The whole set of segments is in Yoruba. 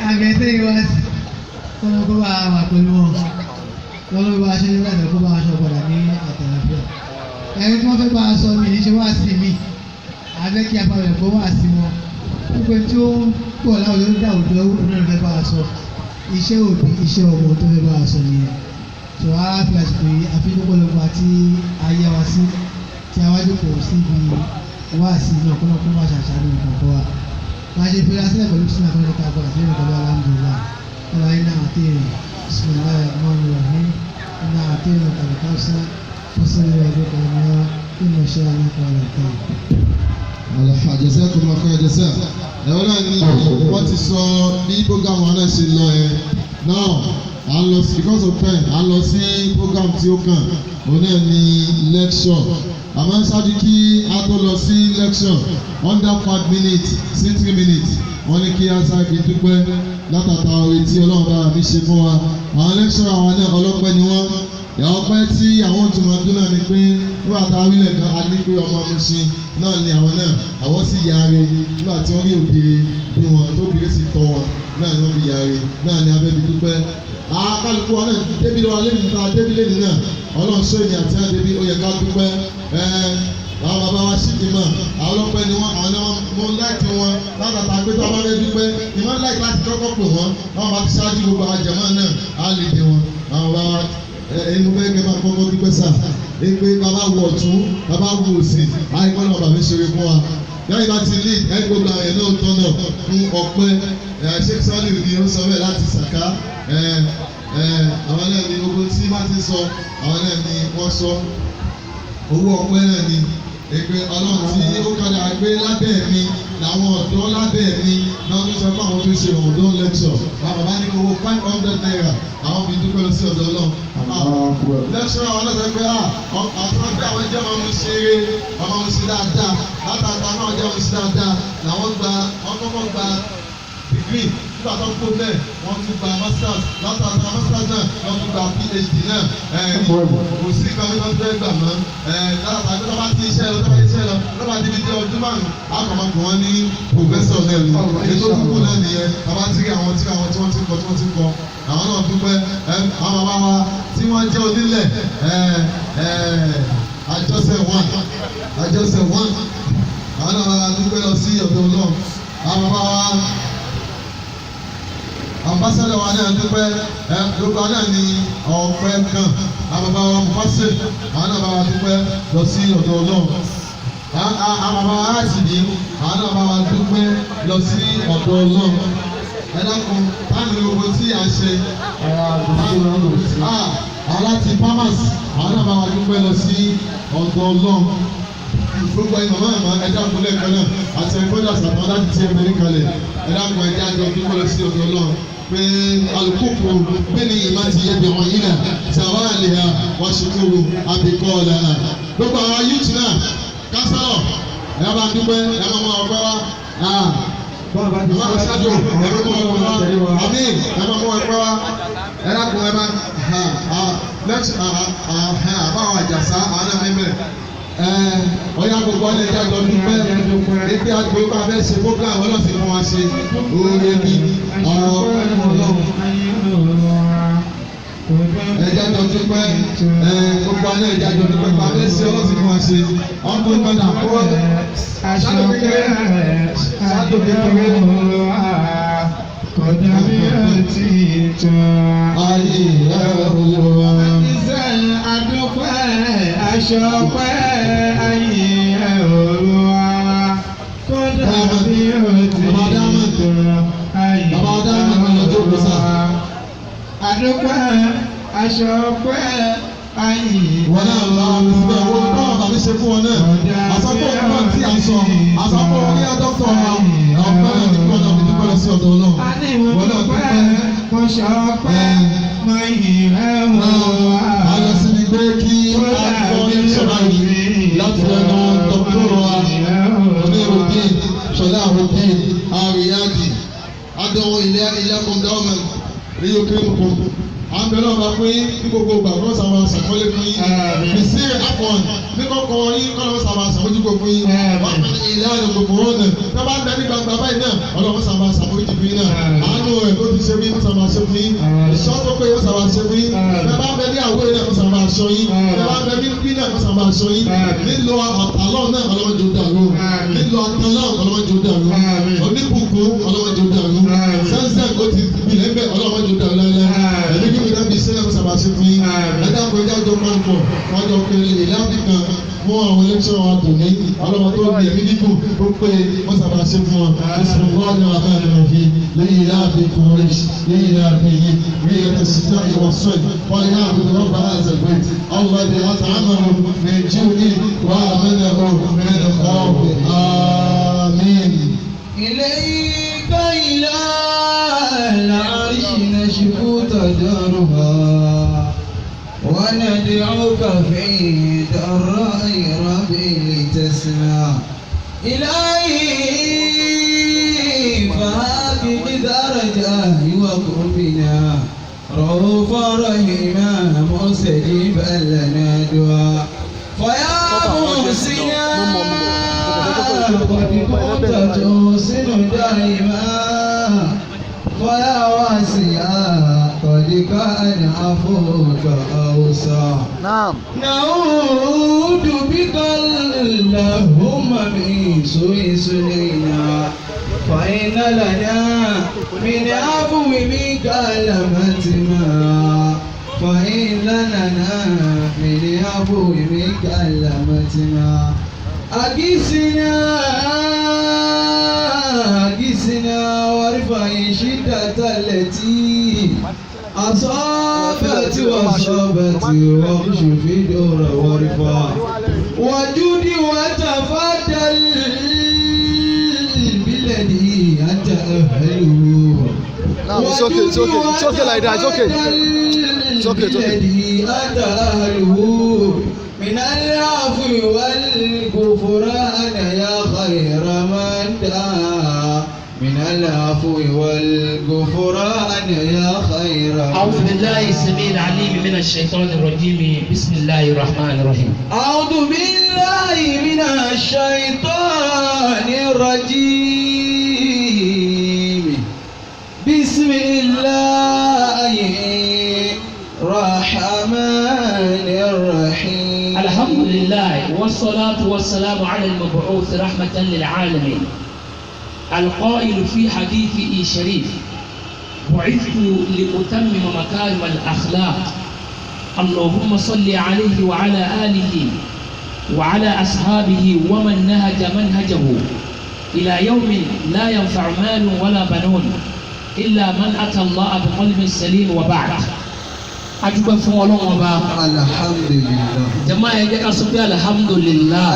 àgbẹ̀tẹ̀ ìwà kọ́nà kó bá wà pẹ̀lú wọn lọ́nà bá aṣọ nígbà tó kó bá aṣọ padà ní àtàlàfíà. Ẹni tí wọ́n fẹ́ bá aṣọ mi ní ṣe wá sí mi àbẹ́ kí apalẹ̀ kó wá sí wọn pípẹ́ tí ó ń pọ̀ láwùjọ ní àwùjọ náà fẹ́ bá aṣọ iṣẹ́ òbí iṣẹ́ ọmọ tó fẹ́ bá aṣọ nìyẹn. Sọ wá fi àsìkò yìí àfihàn àti ayé wa sí tí a wá jókòó síbi wá sí náà kọ́nà kó má ṣàṣàlù ìkọ̀kọ̀ wa. Máa ṣe fìlà sílẹ̀ pẹ̀lú sínú àkọ́nà ká gbọ́dọ̀ sí ìrìnkọ́ bá alhamdulillah. Ọlá iná àti èrè bismillahir rahmanir rahim iná àti èrè kàlùkàṣà fọ́sílẹ̀ ẹ̀dẹ́ kàlùmíà inna shani'aka huwal abtar. Jazakumullahu khairan jazaa. Ẹ̀rọ náà ni wọ́n ti sọ bí program wọn náà ṣe lọ ẹ̀ now à ń lọ sí because of time à ń lọ sí program tí ó kàn òun náà ni lecture àmọ́ ṣáájú kí a tó lọ sí lecture under 5 minutes sí 3 minutes wọ́n ní kí a sáré dúpẹ́ látàtà orí tí ọlọ́run bá mi ṣe fún wa àwọn lecture àwọn náà ọlọ́pẹ́ ni wọ́n ìyàwó pẹ́ tí àwọn òtúmọ̀ dún náà ni pé nígbà tá a wílẹ̀ kan a ní pé ọmọ Mushin náà ni àwọn náà àwọn sì yaare nígbà tí wọ́n rí òbí bí wọn tó bìrì sí tọ́ wọn náà ni wọ́n fi yaare náà ni abẹ́bí dúpẹ́ kálukú wa náà débi lọ́wọ́ lẹ́nu nípa débi lẹ́nu náà ọlọ́run sọ èmi àti àwọn débi ó yẹ ká dúpẹ́ àwọn bàbá wa sì ti mọ̀ àwọn ọlọ́pẹ́ ni wọ́n àwọn náà mo láìkí wọn látàtà pé tó a bá fẹ́ dúpẹ́ ni wọ́n láìkí láti kọ́kọ́ pè wọ́n wọ́n bá ti ṣáájú gbogbo àwọn jẹ̀mọ́ náà á lè dé wọn àwọn bàbá ẹnu bẹ́ẹ̀ kẹ́ máa kọ́kọ́ dúpẹ́ sà é pé bàbá wọ ọ̀tún bàbá wọ òsì àìkọ́ náà bàbá mi ṣeré fún wa yáyí bá ti lead ẹ̀ gbogbo àwọn ẹ̀ náà tọ́nà fún ọpẹ́ Sheikh Saliu ni ó sọ bẹ́ẹ̀ láti Sàká àwọn náà ni gbogbo tí bá ti sọ àwọn náà ni wọ́n sọ owó ọpẹ́ náà ni èpè ọlọ́run tí ó kọ́ni àgbé lábẹ́ mi làwọn ọ̀dọ́ lábẹ́ mi náà tó sọ pé àwọn tó ṣe ọ̀dọ́ lecture àwọn bàbá ní owó 500 naira àwọn fi dúpẹ́ lọ sí ọ̀dọ́ ọlọ́run. lecture àwọn náà sọ pé àtúntò àwọn jẹ́ ọmọ mi ṣeré ọmọ mi ṣe dáadáa látàgbà náà jẹ́ ọmọ mi ṣe dáadáa làwọn kọ́kọ́ gba degree nígbà tó ń kó bẹ́ẹ̀ wọ́n tún gba masters látàgbà masters náà wọ́n tún gba PhD náà kò sí ìgbà wípé wọ́n fẹ́ gbà mọ́ látàgbà tó bá ti iṣẹ́ lọ tó bá ti iṣẹ́ lọ lọ́ba ti di ọdún márùn-ún àkọ́mọ́kùn wọn ní professor náà ni ètò ìdúgbò náà nìyẹn bàbá ti rí àwọn tí wọ́n ti kọ àwọn náà dúpẹ́ àwọn bàbá wa tí wọ́n jẹ́ onílẹ̀ àjọṣe one àwọn náà bàbá dúpẹ́ lọ sí ọ̀dọ̀ náà àwọn bàbá wa ambassador wa náà dúpẹ́ gbogbo náà ni ọ̀pẹ kan àwọn bàbá wa mufasir àwọn náà bàbá dúpẹ́ lọ sí ọ̀dọ̀ Ọlọ́run àwọn bàbá wa àtìdí àwọn náà bàbá dúpẹ́ lọ sí ọ̀dọ̀ Ọlọ́run ẹ dákun táàmì gbogbo tí a ṣe àwọn láti farmers àwọn náà bàbá dúpẹ́ lọ sí ọ̀dọ̀ Ọlọ́run gbogbo ẹ̀yin màmá àmọ́ ẹ̀dá kúnlẹ̀ kan náà àti ẹ̀gbọ́dọ̀ àtàwọn láti ti ẹ̀mẹ́rin kalẹ̀ ẹ̀dá kan ẹ̀dá àjọ dúpẹ́ lọ sí ọ̀dọ̀ Ọlọ́run pé alùpùpù bẹ́ẹ̀ni ìmá ti yẹ bí wọn yìí náà sàwọn àlè ha wọ́n ṣùkúrú àbíkọ́ ọ̀la ha. gbogbo àwọn youth náà kásálọ̀ ẹ̀ bá dúpẹ́ ẹ̀ máa mọ ọ̀pẹ́ wa. bàbá aṣáájú ẹ̀ máa mọ ọ̀pẹ́ wa àmì ẹ̀ máa mọ ọ̀pẹ́ wa ẹ̀ dàkún ẹ̀ máa àbáwọn àjàsá àwọn náà mẹ́mẹ́ ọ̀yà gbogbo ọ̀nà ìjà jọ dúpẹ́ ètò àgbẹ̀ abẹ́ ṣe program ọlọ́sìn fún wa ṣe oore ní ọ̀rọ̀ ẹ̀já jọ dúpẹ́ gbogbo ọ̀nà ìjà jọ dúpẹ́ abẹ́ ṣe ọlọ́sìn fún wa ṣe ọ̀pọ̀ ìgbọ́dà kó ṣáàtò kékeré kọjá bí ọtí tán ayé ẹ̀rọ ìṣẹ̀lẹ̀ àdúpẹ́ aṣọ́pẹ́ ayé ẹ̀rọ kọjá bí ọtí tán ayé ẹ̀rọ àdúpẹ́ aṣọ́pẹ́ ayé wọn náà lọ síbẹ̀ wọ́n náà bàbí ṣe fún wọn náà àsọpọ̀ ọ̀pọ̀ tí a sọ àsọpọ̀ orí ọdọ́tọ̀ ọ̀pẹ́ nípa náà nípa lọ sí ọ̀dọ̀ náà wọ́n náà dúpẹ́ kò ṣọ́pẹ́ mọ ìrẹ́ wọn. àlọ́ sí ni pé kí a kọ́ ní ìṣọ̀rọ̀ yìí láti ẹnu dọ́kítọ̀rọ̀ wa oníròdìn ṣọlá àròdìn àríyáàdì adọ́wọ́ ilé kọ̀ǹdáwọ̀mẹ̀ rí òkè òkun à ń bẹ náà bá pín ní gbogbo ìgbà kọ́ sábà ṣàkọlé fún yín. Bèsè àpọ̀n ní kọ́kọ́ yín kọ́ lọ́wọ́ sábà ṣàmójúkọ fún yín. Wọ́n fi ìlànà gbogbo wọn náà. Tó bá ń bẹ ní gbangba báyìí náà, ọlọ́wọ́ sábà ṣàmójúkọ fún yín náà. Àánú rẹ̀ tó ti ṣe fún yín kó sábà ṣe fún yín. Ìṣọ́ tó pé yóò sábà ṣe fún yín. Bẹ́ẹ̀ bá ń bẹ ní àwòrán náà kó sábà ṣọ yín. Bẹ́ẹ̀ bá ń bẹ ní bí náà kó sábà ṣọ yín. Nílò àtàlọ́ náà ọlọ́wọ́ jò dàrú. Nílò àtàlọ́ ọlọ́wọ́ jò dàrú. Oníbùkún ọlọ́wọ́ jò dàrú. Sẹ́nsẹ̀ kò ti bilẹ̀ bẹ́ẹ̀ ọlọ́wọ́ jò dàrú lálẹ́. Ẹ̀mí kí mi náà bí sílẹ̀ kó sábà ṣe fún yín. Ẹ̀dá àpòjá jọ máa ń pọ̀ wọ́n jọ pé ìlànà kan fún àwọn ẹlẹ́tọ̀ wa tò ní ọlọ́wọ́ tó ní ẹ̀mí dídùn tó pé wọ́n sábà ṣe fún wọn. Ẹ̀sìn wọn ni wọ́n máa lọ fi lẹ́yìn láàbí kọ́rẹ́ṣ lẹ́yìn láàbí yìí rí ẹ̀kọ́ síta ìwọ̀n sọ́ọ̀d wọ́n ní láàbí tó wọ́n bá àzẹ̀gbẹ́ ọlọ́dẹ àtàmọ̀rọ̀ mẹ́jọ́ni wà mẹ́nàrọ̀ mẹ́nàkọ́ọ̀bù àmín. إليك إلى العرش نشكو تجرها وندعوك في الضراء ربي لتسمع إلهي فهاك درجاه وقربنا رؤوف رحيما مستجيبا لنا دعاء فيا محسنا قد كنت تحسن دائما ويا واسعا قد كان عفوك أوسع نعم نعود بك اللهم من سوء سنينا فإن لنا من عفو منك لمتنا فإن لنا من عفو منك لمتنا أجسنا وارفع الشدة التي أصابت وأصابت واكشف الدور وارفع وجود وتفضل بالذي أنت أهله. Now it's okay, it's okay, it's okay like that, it's okay. It's okay, it's okay. بالذي أنت أهله من العفو والغفران يا خير من دعا من العفو والغفران يا خير أعوذ بالله السميع العليم من الشيطان الرجيم بسم الله الرحمن الرحيم أعوذ بالله من الشيطان الرجيم بسم الله الرحمن الرحيم الحمد لله والصلاة والسلام على المبعوث رحمة للعالمين القائل في حديثه الشريف بعثت لأتمم مكارم الأخلاق اللهم صل عليه وعلى آله وعلى أصحابه ومن نهج منهجه إلى يوم لا ينفع مال ولا بنون إلا من أتى الله بقلب سليم وبعد adúpẹ́ fún Ọlọ́run ọba. alhamdulillah. jama ẹ jẹ́ ká sọ pé alhamdulillah.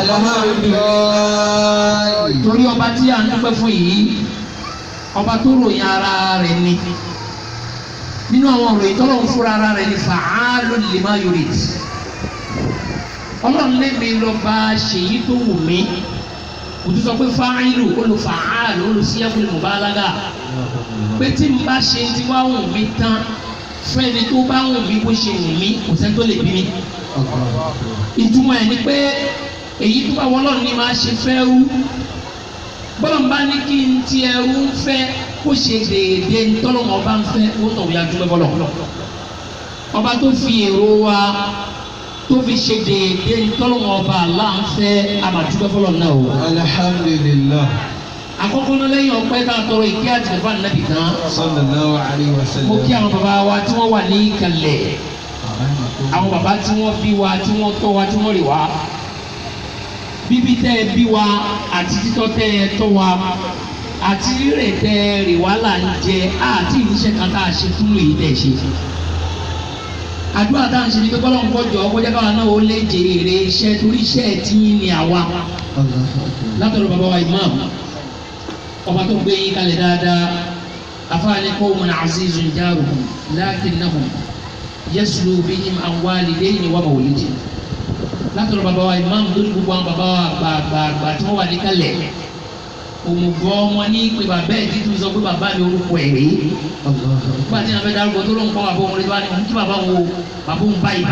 alhamdulillah. torí ọba tí a ń dúpẹ́ fún yìí ọba tó ròyìn ara rẹ̀ ni nínú àwọn òròyìn tó lọ́n fúnra ara rẹ̀ ni fa'alun lima yurid. Ọlọ́run lẹ́mi lọ bá ṣèyí tó wù mí kò tó sọ pé fa'ilu olùfa'alu olùsíyàgùn mubalaga pé tí n bá ṣe ti wá wù mí tán fẹ́ni tó bá wù mí bó ṣe wù mí kò sẹ́ni tó lè bí mi. ìtumọ̀ ẹ̀ ni pé èyí tó bá wọ́n lọ́run ní máa ṣe fẹ́rú bọ́lọ̀ ń bá ní kí n ti ẹrú ń fẹ́ kó ṣe déédéé ntọ́lọ́mọ bá ń fẹ́ ó tọ̀ wíyá dúpẹ́ bọ́lọ̀. ọba tó fi èrò wa tó fi ṣe déédéé ntọ́lọ́mọ ọba àlá ń fẹ́ àmàdúpẹ́ bọ́lọ̀ náà o. alhamdulillah. àkọ́kọ́ náà lẹ́yìn ọpẹ́ ká tọrọ ìkẹ́ àti ìfà nàbì tán. sallallahu alayhi wa sallam. mo kí àwọn bàbá wa tí wọ́n wà ní ìkàlẹ̀ àwọn bàbá tí wọ́n bí wa tí wọ́n tọ́ wa tí wọ́n rè wá bíbí tẹ́ ẹ bí wa àti títọ́ tẹ́ ẹ tọ́ wa àti rírè tẹ́ ẹ rè wá là ń jẹ àti ìníṣẹ́ kan tá a ṣe fún èyí tẹ́ ẹ ṣe. àdúrà tá à ń ṣe ni pé bọ́lá ń kọjọ kọjá káwa náà ó lè jèrè iṣẹ́ torí iṣẹ́ tí yín ni àwa látọ̀rọ̀ bàbá wa imam ọba tó gbé yín kalẹ̀ dáadáa afaani qawmun azizun jaruhum lakinnahum yaslu bihim an walidayni wa mawlidin látọ̀rọ̀ bàbá wa imam lórí gbogbo àwọn bàbá wa gbàgbàgbà tí wọ́n wà ní kalẹ̀ òmùgọ̀ ọmọ ní pé bàbá ẹ̀ títún sọ pé bàbá mi orúkọ ẹ̀ rí nígbà tí wọn fẹ́ dárúkọ tó ló ń kọ́ bàbá òun lé wá ní òun kí bàbá òun bàbá òun báyìí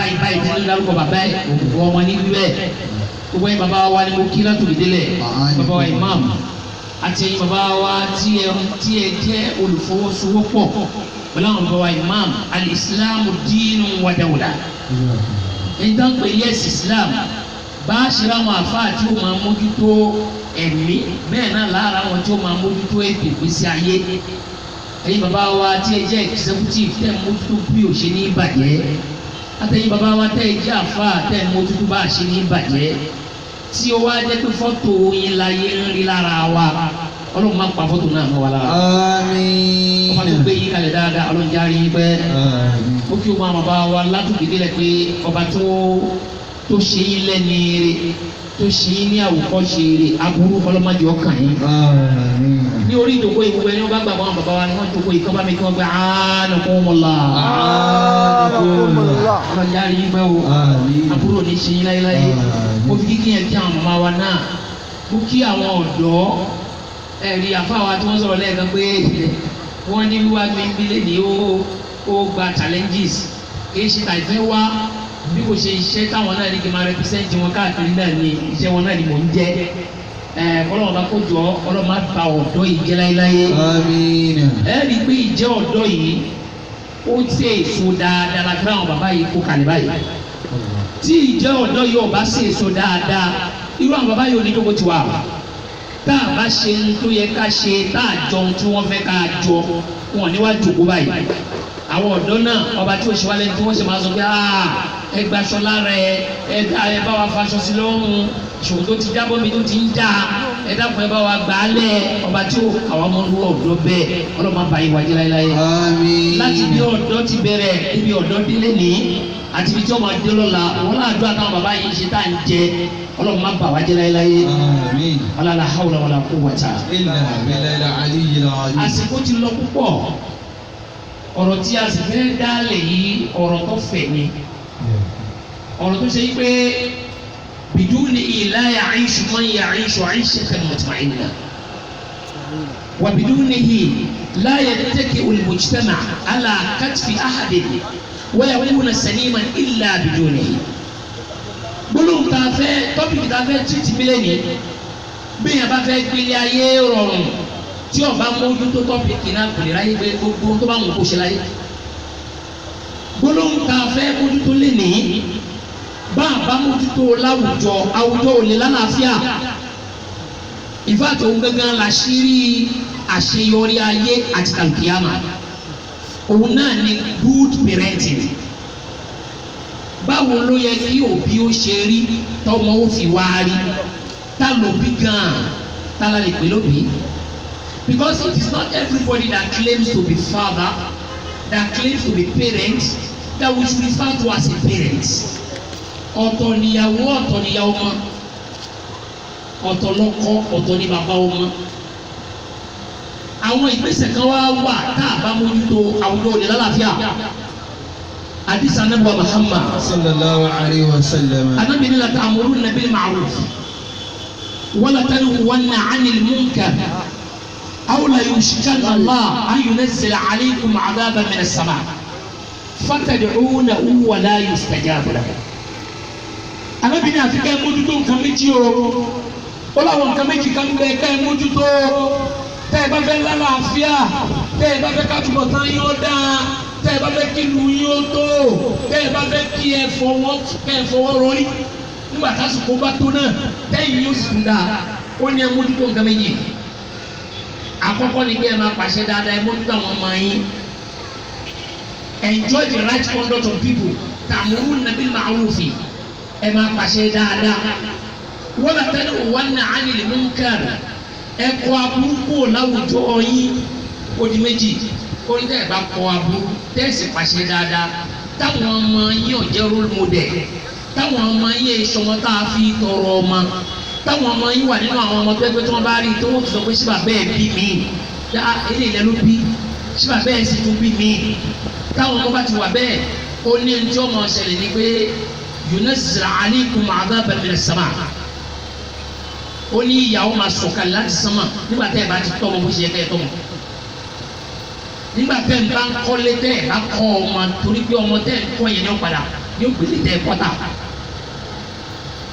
tí ló ń dárúkọ bàbá ẹ̀ òmùgọ̀ ọmọ ní wíwẹ̀ gbogbo yín bàbá wa ni mo kí látòkè délẹ̀ bàbá wa imam àti ẹ̀yin bàbá wa tí ẹ jẹ́ olùfọwọ́sowọ́pọ̀ pẹ̀lú àwọn bàbá wa imam al-islamu dínú wa dawla ẹ̀yin tó ń pè ní ẹ̀sìn islam bá a ṣe ráwọn àfáà tí ó máa mójútó ẹ̀mí bẹ́ẹ̀ náà lára wọn tí ó máa mójútó ètò ìgbésí ayé ẹ̀yin bàbá wa tí ẹ jẹ́ executive tẹ̀ mójútó bí ò ṣe ní bàjẹ́ àtẹ̀yin bàbá wa tẹ̀ jẹ́ àfáà tẹ̀ mójútó bá a ṣe ní bàjẹ́ tí ó wá jẹ́ pé fọ́tò yín láyé ń rí lára wa ọlọ́run máa ń pa fọ́tò náà mọ́ wa lára. àmín. ọba tó gbé yín kalẹ̀ dáadáa ọlọ́run járe yín pẹ́. ó kí o máa bàbá wa látòkè délẹ̀ pé ọba tó ṣe yín lẹ́ni rere tó ṣe yín ní àwòkọ́ṣe rere aburú ọlọ́mọdé ọkàn yín. ní orí ìdòkó ìgbogbo ẹni wọ́n bá gbàgbọ́ àwọn bàbá wa ni wọ́n jókòó yìí kọ́ bá mi kí wọ́n gbé anakumullah. ọlọ́run járe yín pẹ́ o aburú ò ní ṣe yín láyéláyé. ó fi kíkí yẹn kí àwọn màmá wa náà ó kí àwọn ọ̀dọ́ ẹ̀rí àfáwa tí wọ́n sọ̀rọ̀ lẹ́ẹ̀kan pé wọ́n ní wíwá gbẹ̀ngbẹ̀lẹ̀ ní ó gba challenges kì í ṣe tàìfẹ́ wá bí kò ṣe iṣẹ́ táwọn náà ní kí n máa represent wọn káàkiri náà ní iṣẹ́ wọn náà ni mò ń jẹ́ ọlọ́run bá kó jọ ọlọ́run má ba ọ̀dọ́ yìí jẹ́ láéláé. àmín. ẹ rí i pé ìjẹ́ ọ̀dọ́ yìí ó ṣe èso dáadáa la fún àwọn bàbá yìí kó kalẹ̀ báyìí tí ìjẹ́ ọ̀dọ́ yìí ò bá ṣe èso dáadáa irú àwọn bàbá yìí ò ní dókò tiwa tá a bá ṣe ń tó yẹ ká ṣe tá a jọ ohun tí wọ́n fẹ́ ká jọ wọn ní wá jòkó báyìí àwọn ọ̀dọ́ náà ọba tí ó ṣe wálé tí wọ́n ṣe máa sọ pé ẹ gbaṣọ lára ẹ bá wa faṣọ sí lọ́rùn ṣòwò tó ti jábọ́ mi tó ti ń dà ẹ dákun ẹ bá wa gbà á lẹ̀ ọba tí ó àwọn ọmọ olú ọ̀dọ́ bẹ́ẹ̀ ọlọ́mọ bá yín wájú láéláé. àmín. láti bí ọ̀dọ́ ti bẹ̀rẹ̀ níbi ọ̀dọ́ délé ní àti ibi tí ọmọ adé lọ́la wọn láàdó àtàwọn bàbá yìí ṣe tá à ń jẹ ọlọ́run má bà wá jẹ́ láéláé. àmín. wala hawla wala quwwata. illa billahi al-aliyyil azim. àsìkò ti lọ púpọ̀ ọ̀rọ̀ tí a sì fẹ́ dálẹ̀ yìí ọ̀rọ̀ tó fẹ̀ ni ọ̀rọ̀ tó ṣe yí pé biduni la ya'ishu man ya'ishu 'ishatan mutma'inna wa bidunihi la yattaki'u al-mujtama' 'ala katfi ahadin wa yakuna saliman illa bidunihi. gbólóhùn tá a fẹ́ tọ́pìkì tá a fẹ́ tìtì mílẹ̀ ní bí yẹn bá fẹ́ gbélé ayé rọrùn tí ọba mójútó tọ́pìkì náà kò lè ráyè pé gbogbo tó bá wù kó ṣe láyé. gbólóhùn tá a fẹ́ mójútó lé ní bá a bá mójútó láwùjọ àwùjọ ò lè lálàáfíà. ìfàtò gángan la ṣírí àṣeyọrí ayé àti kàlùkìyàmà òun náà ni good parenting. báwo ló yẹ kí òbí ó ṣe rí tọmọ ó fi wá rí tá lòbí gan tá la lè pè lóbi. Because it is not everybody that claims to be father, that claims to be parent, that we should refer to as a parent. Ọ̀tọ̀ níyàwó ọ̀tọ̀ níyàwó ọmọ, ọ̀tọ̀ lọ́kọ ọ̀tọ̀ ní bàbá ọmọ. Àwọn ìgbésẹ̀ kan wá wà tá a bá mójútó àwùjọ òde lálàáfíà. Àdìsá Anábọ̀ Muhammad. Sallallahu alayhi wa sallam. Anábì ní la ta'murunna bil ma'ruf wa la tanhawunna 'anil munkar. أو لا يوشكن الله أن ينزل عليكم عذابا من السماء فتدعونه ولا يستجاب لكم. arábìnrin àti ká ẹ mójútó nǹkan méjì o ó láwọn nǹkan méjì kan bẹ ká ẹ mójútó tẹ́ ẹ bá fẹ́ lálàáfíà tẹ́ ẹ bá fẹ́ kájúbọ̀ tán yín ó dáa tẹ́ ẹ bá fẹ́ kí lu yín ó tó tẹ́ ẹ bá fẹ́ kí ẹ fọwọ́ rọrí nígbà tásìkò bá tó náà tẹ́yìn yóò sì dáa ó ní ẹ mójútó nǹkan méjì. Àkọ́kọ́ ni pé ẹ máa pàṣẹ dáadáa ẹ mójútó àwọn ọmọ yín. Enjoy the right conduct of people. Ta'muruna bil ma'rufi. Ẹ máa pàṣẹ dáadáa. Wala tanhawunna 'anil munkar. Ẹ kọ̀ aburú kúrò láwùjọ yín. Ó di méjì. Ó ní tẹ́ ẹ bá kọ̀ aburú tẹ́ ẹ sì pàṣẹ dáadáa. Táwọn ọmọ yín ò jẹ́ role model. Táwọn ọmọ yín èso wọn tá a fi tọrọ ọmọ. Táwọn ọmọ yín wà nínú àwọn ọmọ tó ẹgbẹ́ tí wọ́n bá rí tó wọ́n fi sọ pé síbà bẹ́ẹ̀ bí mi yá ilé ilẹ̀ ló bí síbà bẹ́ẹ̀ sì tún bí mi. Táwọn ọmọ bá ti wà bẹ́ẹ̀ ó ní ẹni tí ọmọ ṣẹlẹ̀ ní pé yunazzil alaykum 'adhaban minas sama'. ó ní ìyàwó máa sọ̀kalẹ̀ láti sánmà nígbà tẹ́ ẹ bá ti tọ́ ọmọ bó ṣe yẹ kẹ́ ẹ tọ́ ọmọ nígbà tẹ́ ẹ bá ń kọ́lé tẹ́ ẹ bá kọ́ ọmọ torí pé ọmọ tẹ́ ẹ kọ́ yẹn ní ọ̀padà yóò gbélé tẹ́ ẹ kọ́ta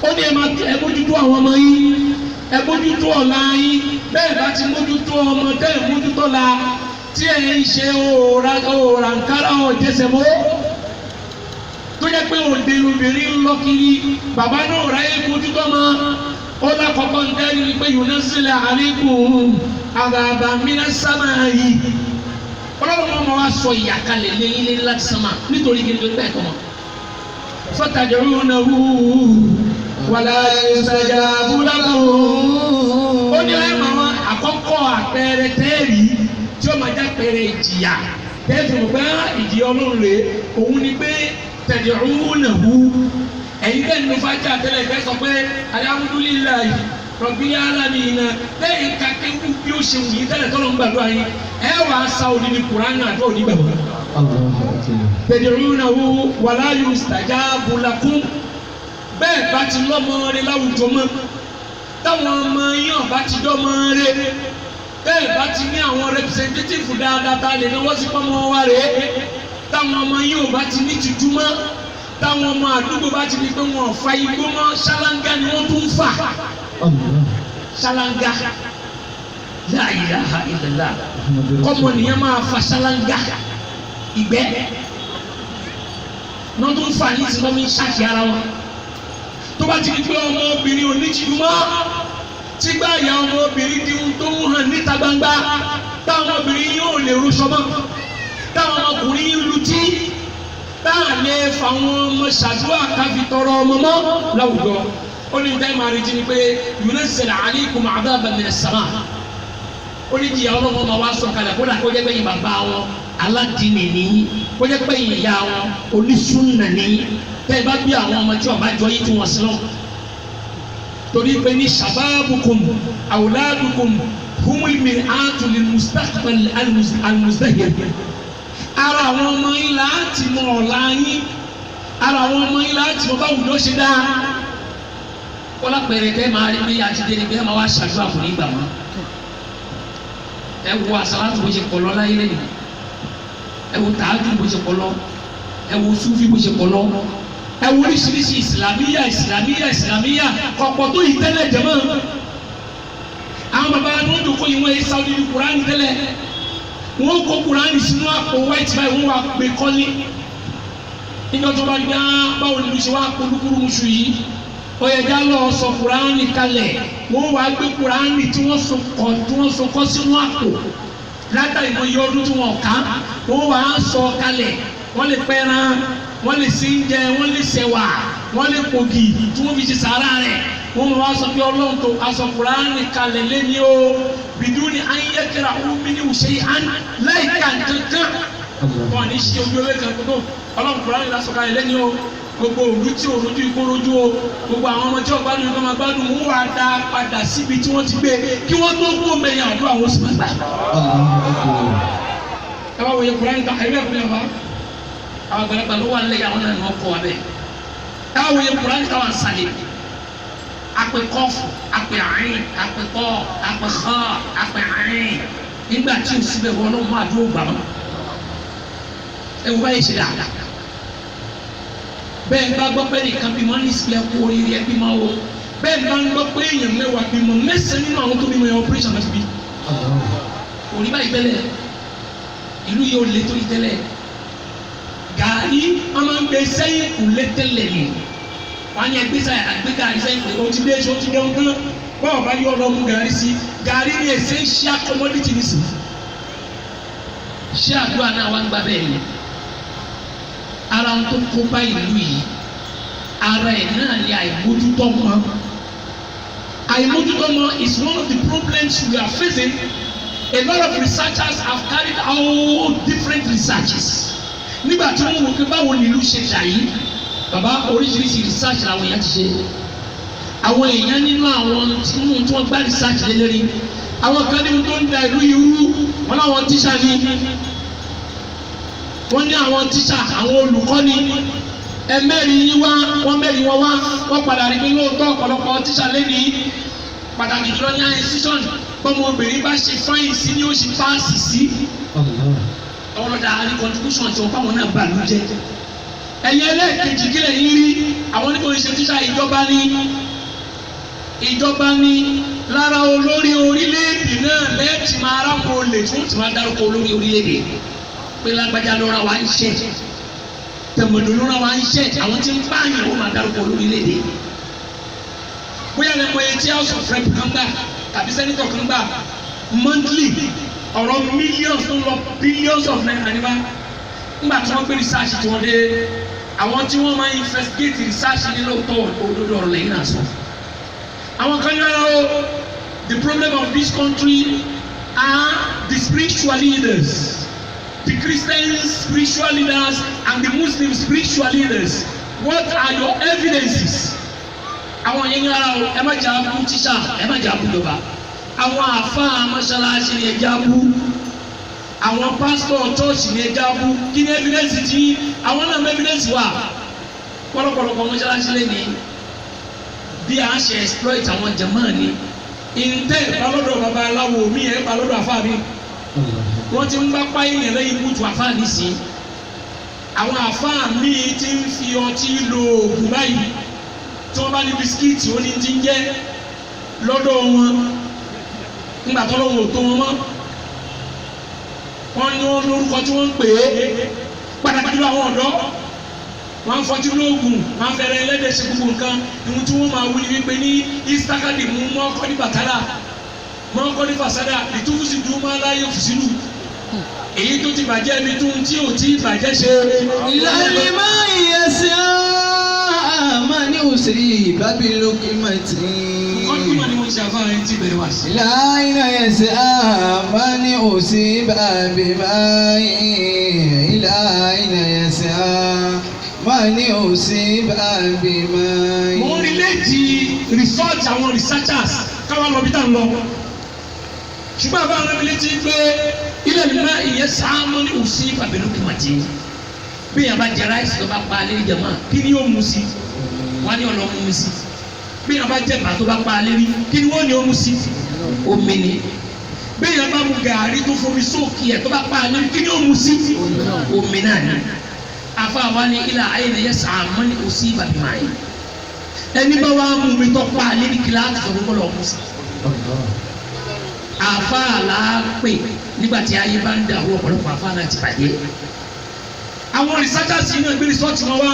ó ní ẹ mójútó àwọn ọmọ yín ẹ mójútó ọ̀la yín bẹ́ẹ̀ bá ti mójútó ọmọ tẹ́ ẹ mójútó la tí ẹ ń ṣe òòrà nkárá ọ̀jẹsẹ̀mọ́ tó yẹ pé òde lóbìnrin ń lọ kiri bàbá náà ráyè mójútó mọ́ ó lákọ̀ọ́kọ́ ń dẹ́rù ní pé yunazzilu alaykum àgàbà minas samaa'i ọlọ́run ọmọ wa sọ ìyàkalẹ̀ lẹ́yìn láti sánmà nítorí kí n tó bẹ́ẹ̀ tọ́ mọ́ fatad'unahu wala yustajabu lakum ó ní ẹ̀ máa àkọ́kọ́ àpẹẹrẹ tẹ́ẹ̀rì tí ó máa já pẹ̀rẹ̀ ìjìyà tẹ́ẹ̀fì mọ̀ pé ìjìyà ọlọ́run rèé òun ni pé tad'unahu ẹ̀yin tẹ́ nínú fájà tẹ́lẹ̀ fẹ́ sọ pé alhamdulillahi rabbil alamin lẹ́yìn kakéwu bí ó ṣe wù yín tẹ́lẹ̀ tọ́lọ́ ń gbàdúrà yín ẹ wàá sa odidi Kùránì àti òní gbàgbọ́. tad'unahu wala yustajabu lakum bẹ́ẹ̀ bá ti lọ́mọ rẹ láwùjọ mọ́ táwọn ọmọ yín ọ̀bá ti dọ́mọ rẹ bẹ́ẹ̀ bá ti ní àwọn representative dáadáa tá a lè náwó sí pọ́nmọ́ wa rè é táwọn ọmọ yín ọ̀bá ti ní tìjú mọ́ táwọn ọmọ àdúgbò bá ti di pé wọn fa igbó mọ́ ṣáláńgá ni wọ́n tún fà ṣáláńgá la ilaha illallah kọ́mọ nìyẹn máa fa ṣáláńgá ìgbẹ́ náà tún fà ní ti lọ́mí ṣáàkì ara wọn tó bá ti di pé ọmọ obìnrin oníjìdú mọ́ tí gbá ìyá ọmọ obìnrin di ohun tó ń hàn níta gbangba táwọn obìnrin yóò lè rúṣọ mọ́ táwọn ọmọkùnrin yìí lutí táà lè fàwọn ọmọ ṣàdúrà káfí tọrọ ọmọ mọ́ láwùjọ ó ní ìdá ìmọ̀ àrètí ni pé yunazzilu alaykum adhaban minas samaa ó ní ìyá ọlọ́mọ máa wá sọ kalẹ̀ kódà kó jẹ́ pé yín bàbá wọn aládìní nìyí kó jẹ́ pé yín ìyá wọn onísùnnà nìyí tẹ́ ẹ bá bí àwọn ọmọ tí ọba jọ yìí tí wọ́n sí lọ torí pé ní shababukum awladukum humul mir'atu lil mustaqbal al-muzdahir ara àwọn ọmọ yín láti mọ ọ̀la yín ara àwọn ọmọ yín láti mọ báwo ló ṣe dá kọ́lá pẹ̀rẹ̀ tẹ́ máa rí bí àtijọ́ ni bí ẹ máa wá ṣàdúrà fún nígbà mọ́ ẹ wo àsàlátù bó ṣe pọ̀ lọ láyé lẹ́yìn ẹ wo tààjú bó ṣe pọ̀ lọ ẹ wo súfì bó ṣe pọ̀ lọ ẹ wo oríṣiríṣi ìsìlámíyà kọ̀pọ̀ tó yìí tẹ́lẹ̀ jẹ́ mọ́ àwọn bàbá tó ń dòkó yìí wọ́n yẹ sáwọ́dì ní Kùránì tẹ́lẹ̀ wọ́n kó Kùránì sínú àpò white báyìí wọ́n wá gbé kọ́lé nígbà tó bá gbá báwo ni ṣe wá polúkúrú muṣu yìí ó yẹ já lọ sọ Kùránì kalẹ̀ wọ́n wá gbé Kùránì tí wọ́n so kọ́ sínú àpò látàrí mọ iye ọdún tí wọ́n ká wọ́n wá sọ kalẹ̀ wọ́n lè pẹ́ran wọ́n lè sí jẹ wọ́n lè ṣẹ̀wà wọ́n lè pògì tí wọ́n fi ṣe sàárà rẹ̀ wọ́n mọ̀ wá sọ pé Ọlọ́run tó aṣọ Kùránì kalẹ̀ lẹ́ni o biduni an yakra'u minhu shay'an láìka kankan wọn ní ṣe ojú ewé kan tó Ọlọ́run Kùránì lásọ kalẹ̀ lẹ́ni o gbogbo òru tí òru tí ikú rojú o gbogbo àwọn ọmọ tí wọ́n gbádùn ìgbà máa gbádùn wọ́n wá dá padà síbi tí wọ́n ti gbé kí wọ́n tó gbó mẹ́yìn àdúrà wọn sì máa gbà. ẹ bá wòye Kùránì ká ẹ bẹ́ẹ̀ fún yàrá àwọn àgbàlagbà ló wà nílẹ̀ àwọn náà ní wọ́n kọ́ wa bẹ́ẹ̀ ẹ bá wòye Kùránì ká wà sálẹ̀ apẹ kọfù apẹ àárín apẹ kọ apẹ xọ apẹ àárín nígbà tí o síbẹ̀ wọ́n ló máa dúró gbà mọ́ ẹ wọ́n bá yẹ ṣe dáadáa bẹ́ẹ̀ bá gbọ́ pé nìkan bímọ ní ìsìlẹ̀ kú oríire ẹ bímọ o bẹ́ẹ̀ bá ń gbọ́ pé èèyàn mẹ́wàá bímọ mẹ́sàn-án nínú àwọn tó bímọ yẹn operation láti bí òní báyìí tẹ́lẹ̀ ìlú yìí ò lè tó yìí tẹ́lẹ̀ gàrí wọn máa ń gbé sẹ́yìn kù lé tẹ́lẹ̀ ni wọn yẹ gbéga sẹ́yìn kù o ti dé ṣe o ti dẹ́wọ́n tán báwo bá yọ ọlọ́mú gàrí sí gàrí ni essential commodity ni sí ṣé àdúrà náà wá ń gbà bẹ́ẹ̀ ni ara ń tó kó bá ìlú yìí ara ẹ̀ náà ni àìmójútó mọ́ àìmójútó mọ́ is one of the problems we are facing. A lot of researchers have carried out different researches nígbà tí wọ́n wò pé báwo ni ìlú ṣe dà yìí bàbá oríṣiríṣi research làwọn èèyàn ti ṣe àwọn èèyàn nínú àwọn tí wọ́n gbá research lé lérí àwọn kan ní tó ń da ìlú yìí rú wọn láwọn tíṣà ní wọ́n ní àwọn tíṣà àwọn olùkọ́ni ẹ̀mẹ́rin yín wá wọ́n mẹ́rin wọn wá wọ́n padà rí pé lóòótọ́ ọ̀pọ̀lọpọ̀ tíṣà lẹ́ni pàtàkì jùlọ ní institution bọ́mọ obìnrin bá ṣe fáyìn sí ni ó ṣe páàsì sí ọlọ́dà ní contribution tí wọ́n fáwọn náà bà ló jẹ́ ẹ̀yìn ẹlẹ́ẹ̀kejì kílẹ̀ yín rí àwọn oníkó ṣe tíṣà ìjọba ní lára olórí orílẹ̀-èdè náà lẹ́ẹ̀tì máa ráwọn olè tí wọ́n ti máa dárúkọ olórí orílẹ̀-èdè pé lágbájá lọ́ra wa ń ṣe tẹ̀mọ̀dọ̀ lọ́ra wa ń ṣe àwọn tí ń pààyàn wọ́n máa dárúkọ olórí orílẹ̀-èdè bóyá lẹ́mọ̀ etí tí house of rep kan gbà tàbí senator kan gbà monthly ọ̀rọ̀ millions tó ń lọ billions of naira nígbà nígbà tí wọ́n gbé research tí wọ́n dé àwọn tí wọ́n máa investigate research ní lóòótọ́ òdodo ọ̀rọ̀ lẹ́yìn náà sọ. àwọn kan yára o the problem of this country are the spiritual leaders, the Christian spiritual leaders and the Muslim spiritual leaders. What are your evidences? àwọn yẹn yára o ẹ má jà bú tíṣà ẹ má jà bú ìjọba àwọn àfáà mọ́ṣáláṣí ni ẹ jà bú àwọn pásítọ̀ chọ́ọ̀chì ni ẹ jà bú kí ni evidence ti àwọn náà mọ evidence wà pọ̀lọpọ̀lọpọ̀ mọ́ṣáláṣí lé ní bí a ṣe exploit àwọn jàmáà ni ìǹtẹ́ ìbálòdò bàbá aláwo mi ẹ̀ ìbálòdò àfáà mi wọ́n ti ń bá páyé yẹn lẹ́yìn kùtù àfáà nísìn àwọn àfáà mi ti ń fi ọtí lo oògùn báyìí tí wọ́n bá ní bisikíìtì ó ní ti ń jẹ́ lọ́dọ̀ wọn nígbà tó lọ́wọ́ tó wọn mọ́ wọ́n ní wọn lórúkọ tí wọ́n ń pè é pàtàkì lọ àwọn ọ̀dọ́ wọ́n ń fọtí lóògùn wọ́n ń fẹ́rẹ̀ ẹlẹ́dẹ̀ ṣe gbogbo nǹkan ìhun tí wọ́n máa wí ni wípé ní istakadi mú mọ́kọ́ ní bàtàlà mọ́kọ́ ní fàsádà ìtúfùsì dùn máa láyé òfìsínú èyí tó ti bàjẹ́ ibi tó ń tí ò tí bàjẹ́ ṣe. ìlàlẹ́ máa yẹ sí àmàní òsèré bábílókì màtí. ọdún ni mo ti àfáà rẹ ti bẹ̀rẹ̀ wá sí. ìlànà yẹ sí àmàní òsèré bábí máyé. ìlànà yẹ sí àmàní òsèré bábí máyé. mo ń relate research àwọn researchers káwọn lọ bí tá n lọ ṣùgbọ́n àbá àwọn ẹbí létí pé ilẹ̀ mímọ́ ìyẹn sáámọ́ ní òsì bàbélókè màtí bí yàrá bá jẹ ráìsì tó bá pa alẹ́ ìjàmá kí ni yóò mú sí wọ́n ní ọ̀nà mú sí bí yàrá bá jẹ bàtó bá pa alẹ́ rí kí ni wọ́n ní ó mú sí omi ni bí yàrá bá mu gàárì tó fomi sóòkì ẹ̀ tó bá pa alẹ́ rí kí ni ó mú sí omi náà ni afa wa ni ilà ayé ni yẹ sáámọ́ ní òsì bàbélókè ẹni bá wà mú mi tó pa alẹ́ rí kíláàsì tó kọ́ lọ́ mú sí àfáà la pè nígbà tí ayé bá ń dà wọ́n ọ̀pọ̀lọpọ̀ àfáà náà ti bàjẹ́. àwọn researchers yìí náà gbé research wọn wá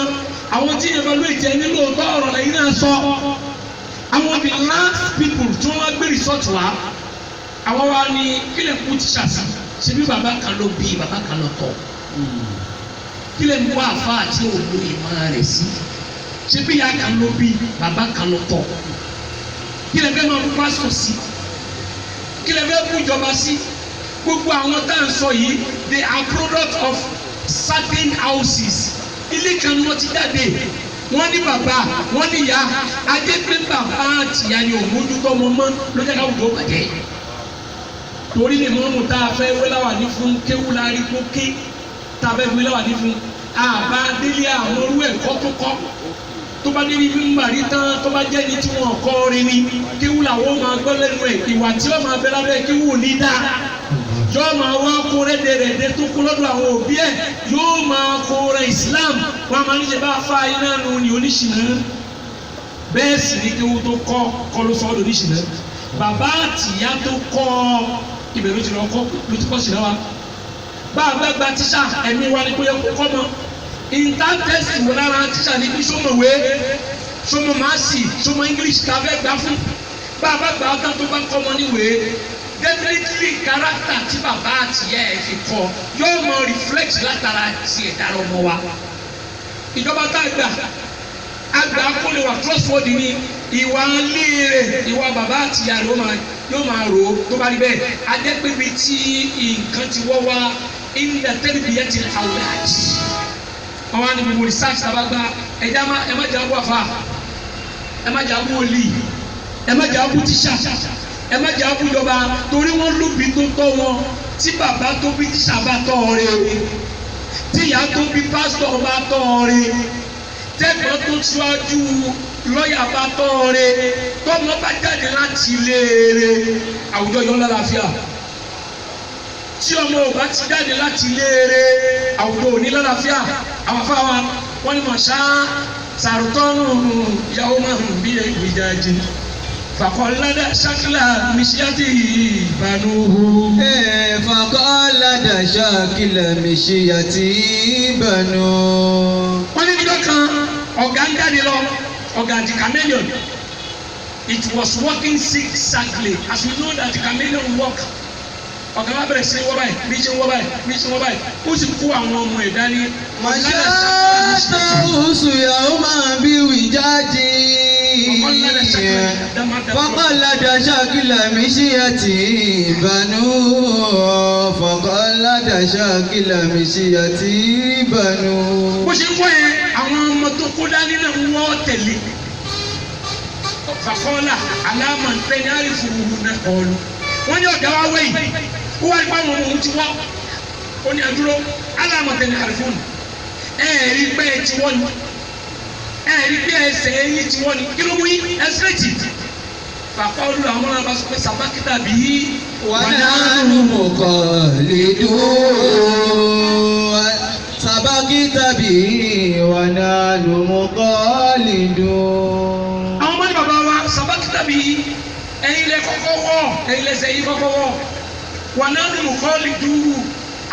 àwọn tí yẹn bá lóye jẹ nílò ọgbà ọ̀rọ̀ lẹ́yìn náà sọ àwọn the last people tí wọ́n wá gbé research wá àwọn wa ní kílẹ̀ kú tíṣà sí ṣe bí bàbá kan ló bí bàbá kan ló tọ́ kílẹ̀ mú àfáà tí ò lo ìmọ̀ rẹ̀ sí ṣe bí ìyá kan ló bí bàbá kan ló tọ́ kílẹ̀ fẹ́ máa mú pásítọ̀ sí kí lè fẹ́ kú ìjọba sí gbogbo àwọn tá à ń sọ yìí they are product of certain houses ilé kan ni wọ́n ti jáde wọ́n ní bàbá wọ́n ní ìyá ajé pé bàbá àtìyá ni òun mójútó ọmọ mọ́ ló jẹ́ káwùjọ bàjẹ́ torí lè mọ́mú tá a fẹ́ wéláwà ní fún kéwúlárí kó ké tá a fẹ́ wéláwà ní fún àbá délé àwọn orú ẹ̀kọ́ tó kọ́ tó bá dé ní mímbàrí tán tó bá jẹ́ ní tí wọ́n kọ́ orin ni kéwù làwọn máa gbọ́ lẹ́nu ẹ̀ ìwà tí wọ́n máa bẹ lábẹ́ kéwù ní dáa yóò máa wá kó rẹ́dẹ̀rẹ́dẹ́ tó kó lọ́dọ̀ àwọn òbí ẹ̀ yóò máa kó rẹ Islam wọ́n máa ní ṣe bá fa iná nu ní oníṣìnà bẹ́ẹ̀ sì ní kéwù tó kọ́ ló sọ ọ́ lóníṣìnà bàbá àtìyá tó kọ́ ibẹ̀ ló ti lọ kọ́ ló ti kọ́ sí náà wa bá a bá gba tíṣà ẹ̀mí wa ni kó yẹ kó kọ́ mọ́ ìntàtẹ́sì wò lára tíṣà ní kí sọmọwé sọmọ màásì sọmọ English tá a fẹ́ gbà fún bàbá gbà á tán tó bá kọ́ ọmọ níwèé definitely character tí bàbá àtìyá ẹ̀ fi kọ́ yóò mọ reflect látara tiẹ̀ dára ọmọ wa ìjọba tá a gbà àgbà kó lè wà trustworthy ní ìwà léèrè ìwà bàbá àtìyá rẹ̀ yóò máa rò ó tó bá rí bẹ́ẹ̀ adẹ́pẹ́bi tí nǹkan ti wọ́ wá in the tarbiyati al-awlad àwọn àni gbogbo research tàbá gba ẹ má jà bú àfa ẹ má jà bú olì ẹ má jà bú tíṣà ẹ má jà bú ìjọba torí wọn lóbi tó tọ́ wọn tí bàbá tó bí tíṣà bá tọ́ ọ rẹ tí ìyá tó bí pásítọ̀ bá tọ́ ọ rẹ tẹ́gbọ́n tó ṣíwájú lọ́ọ̀yà bá tọ́ọ̀rẹ́ tọ́mọ bá jáde láti léèrè àwùjọ yọ lálàáfíà tí ọmọ ò bá ti jáde láti léèrè àwùjọ òní lálàáfíà àwọn afáwa wọn ni mọ̀ ṣá sàrùtọ́nù ìyàwó máa ń bí ìjáde fàkọ́ládà ṣákìlà mísíátì ìbànúhù. fàkọ́ládà ṣákìlà mísíátì ìbànúhù. wọ́n ní nígbà kan ọ̀gá ń jáde lọ ọ̀gá the chameleon it was working zigzagly as we know that the chameleon work ọ̀gá wa bẹ̀rẹ̀ sí wọ́ báyìí bí ṣe wọ́ báyìí bí ṣe wọ́ báyìí ó sì kó àwọn ọmọ ẹ̀ dání. màṣáàtà oṣù yàwó máa bí wìjáde fọkànládà ṣàkìlà mísíyàtì ìbànú fọkànládà ṣàkìlà mísíyàtì ìbànú. bó ṣe ń wọ́ yẹn àwọn ọmọ tó kó dání náà ń wọ́ tẹ̀lé fàkọ́lá alámọ̀ntẹ́ni àrífòwò náà kọ́ọ̀lù wọ́n ní ọ̀gá wa wẹ̀yìn ó wá nípa àwọn ọmọ òun ti wọ́ ó ní àdúró alámọ̀ntẹ́ni àrífòwò ẹ̀ẹ́rí pé ẹ ti wọ́ ni ẹ̀ẹ́rí pé ẹsẹ̀ ẹ̀yìn ti wọ́ ni kí ló mú yín ẹsẹ̀rẹ̀tì fàkọ́lù àwọn náà bá sọ pé sàbákítà bíi wàdánù mọ̀kọ́ lè dùn sàbákítà bíi wàdánù mọ̀kọ́ lè dùn. àwọn ọmọ ní bàbá wa sàbákítà bíi ẹ̀yin lẹ kọ́kọ́ wọ̀ ẹ̀yin lẹsẹ̀ yìí kọ́kọ́ wọ̀ wàdánù mọ̀kọ́ lè dùn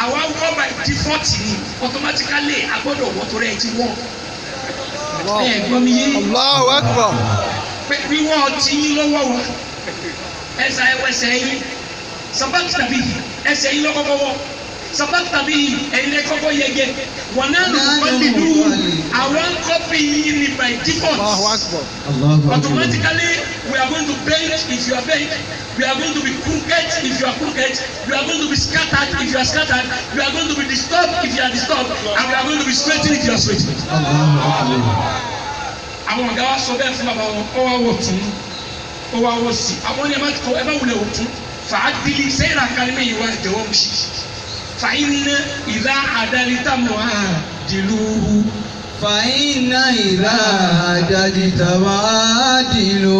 àwa wọ́ by default ni automatically agbọ́dọ̀ wọ́ torí ẹ ti wọ́ ẹ gbọ́ mi yé Allahu Akbar. pé wíwọ́ ti yín lọ́wọ́ wa ẹsẹ̀ ẹwẹsẹ̀ yín sàbákítà bíi ẹsẹ̀ yín lọ́kọ́kọ́ wọ̀ sàbákítà bíi ẹ̀yin lẹ kọ́kọ́ yẹgẹ wàdánù mọ̀kọ́ lè dùn àwọn kọ́pì yín ni by default. Allahu Akbar. Automatically, we are going to bend if you are bent. We are going to be crooked if you are crooked. We are going to be scattered if you are scattered. We are going to be disturbed if you are disturbed. And we are going to be straightened if you are straightened. Àwọn ọ̀gá wa sọ bẹ́ẹ̀ fún bàbá wọn, ó wá wọ̀ tún, ó wá wọ̀ sí. Àwọn ní ẹ bá wulẹ̀ wọ̀ tún. Fàádìlì sẹ́yìn àkàlẹ́mẹ̀ yìí wá jẹ̀wọ́ mu sí. Fàyínà ìlà àdàlítà mọ́ àdìlúhu. fàyínà ìlà àdàdìtà máa dìlò.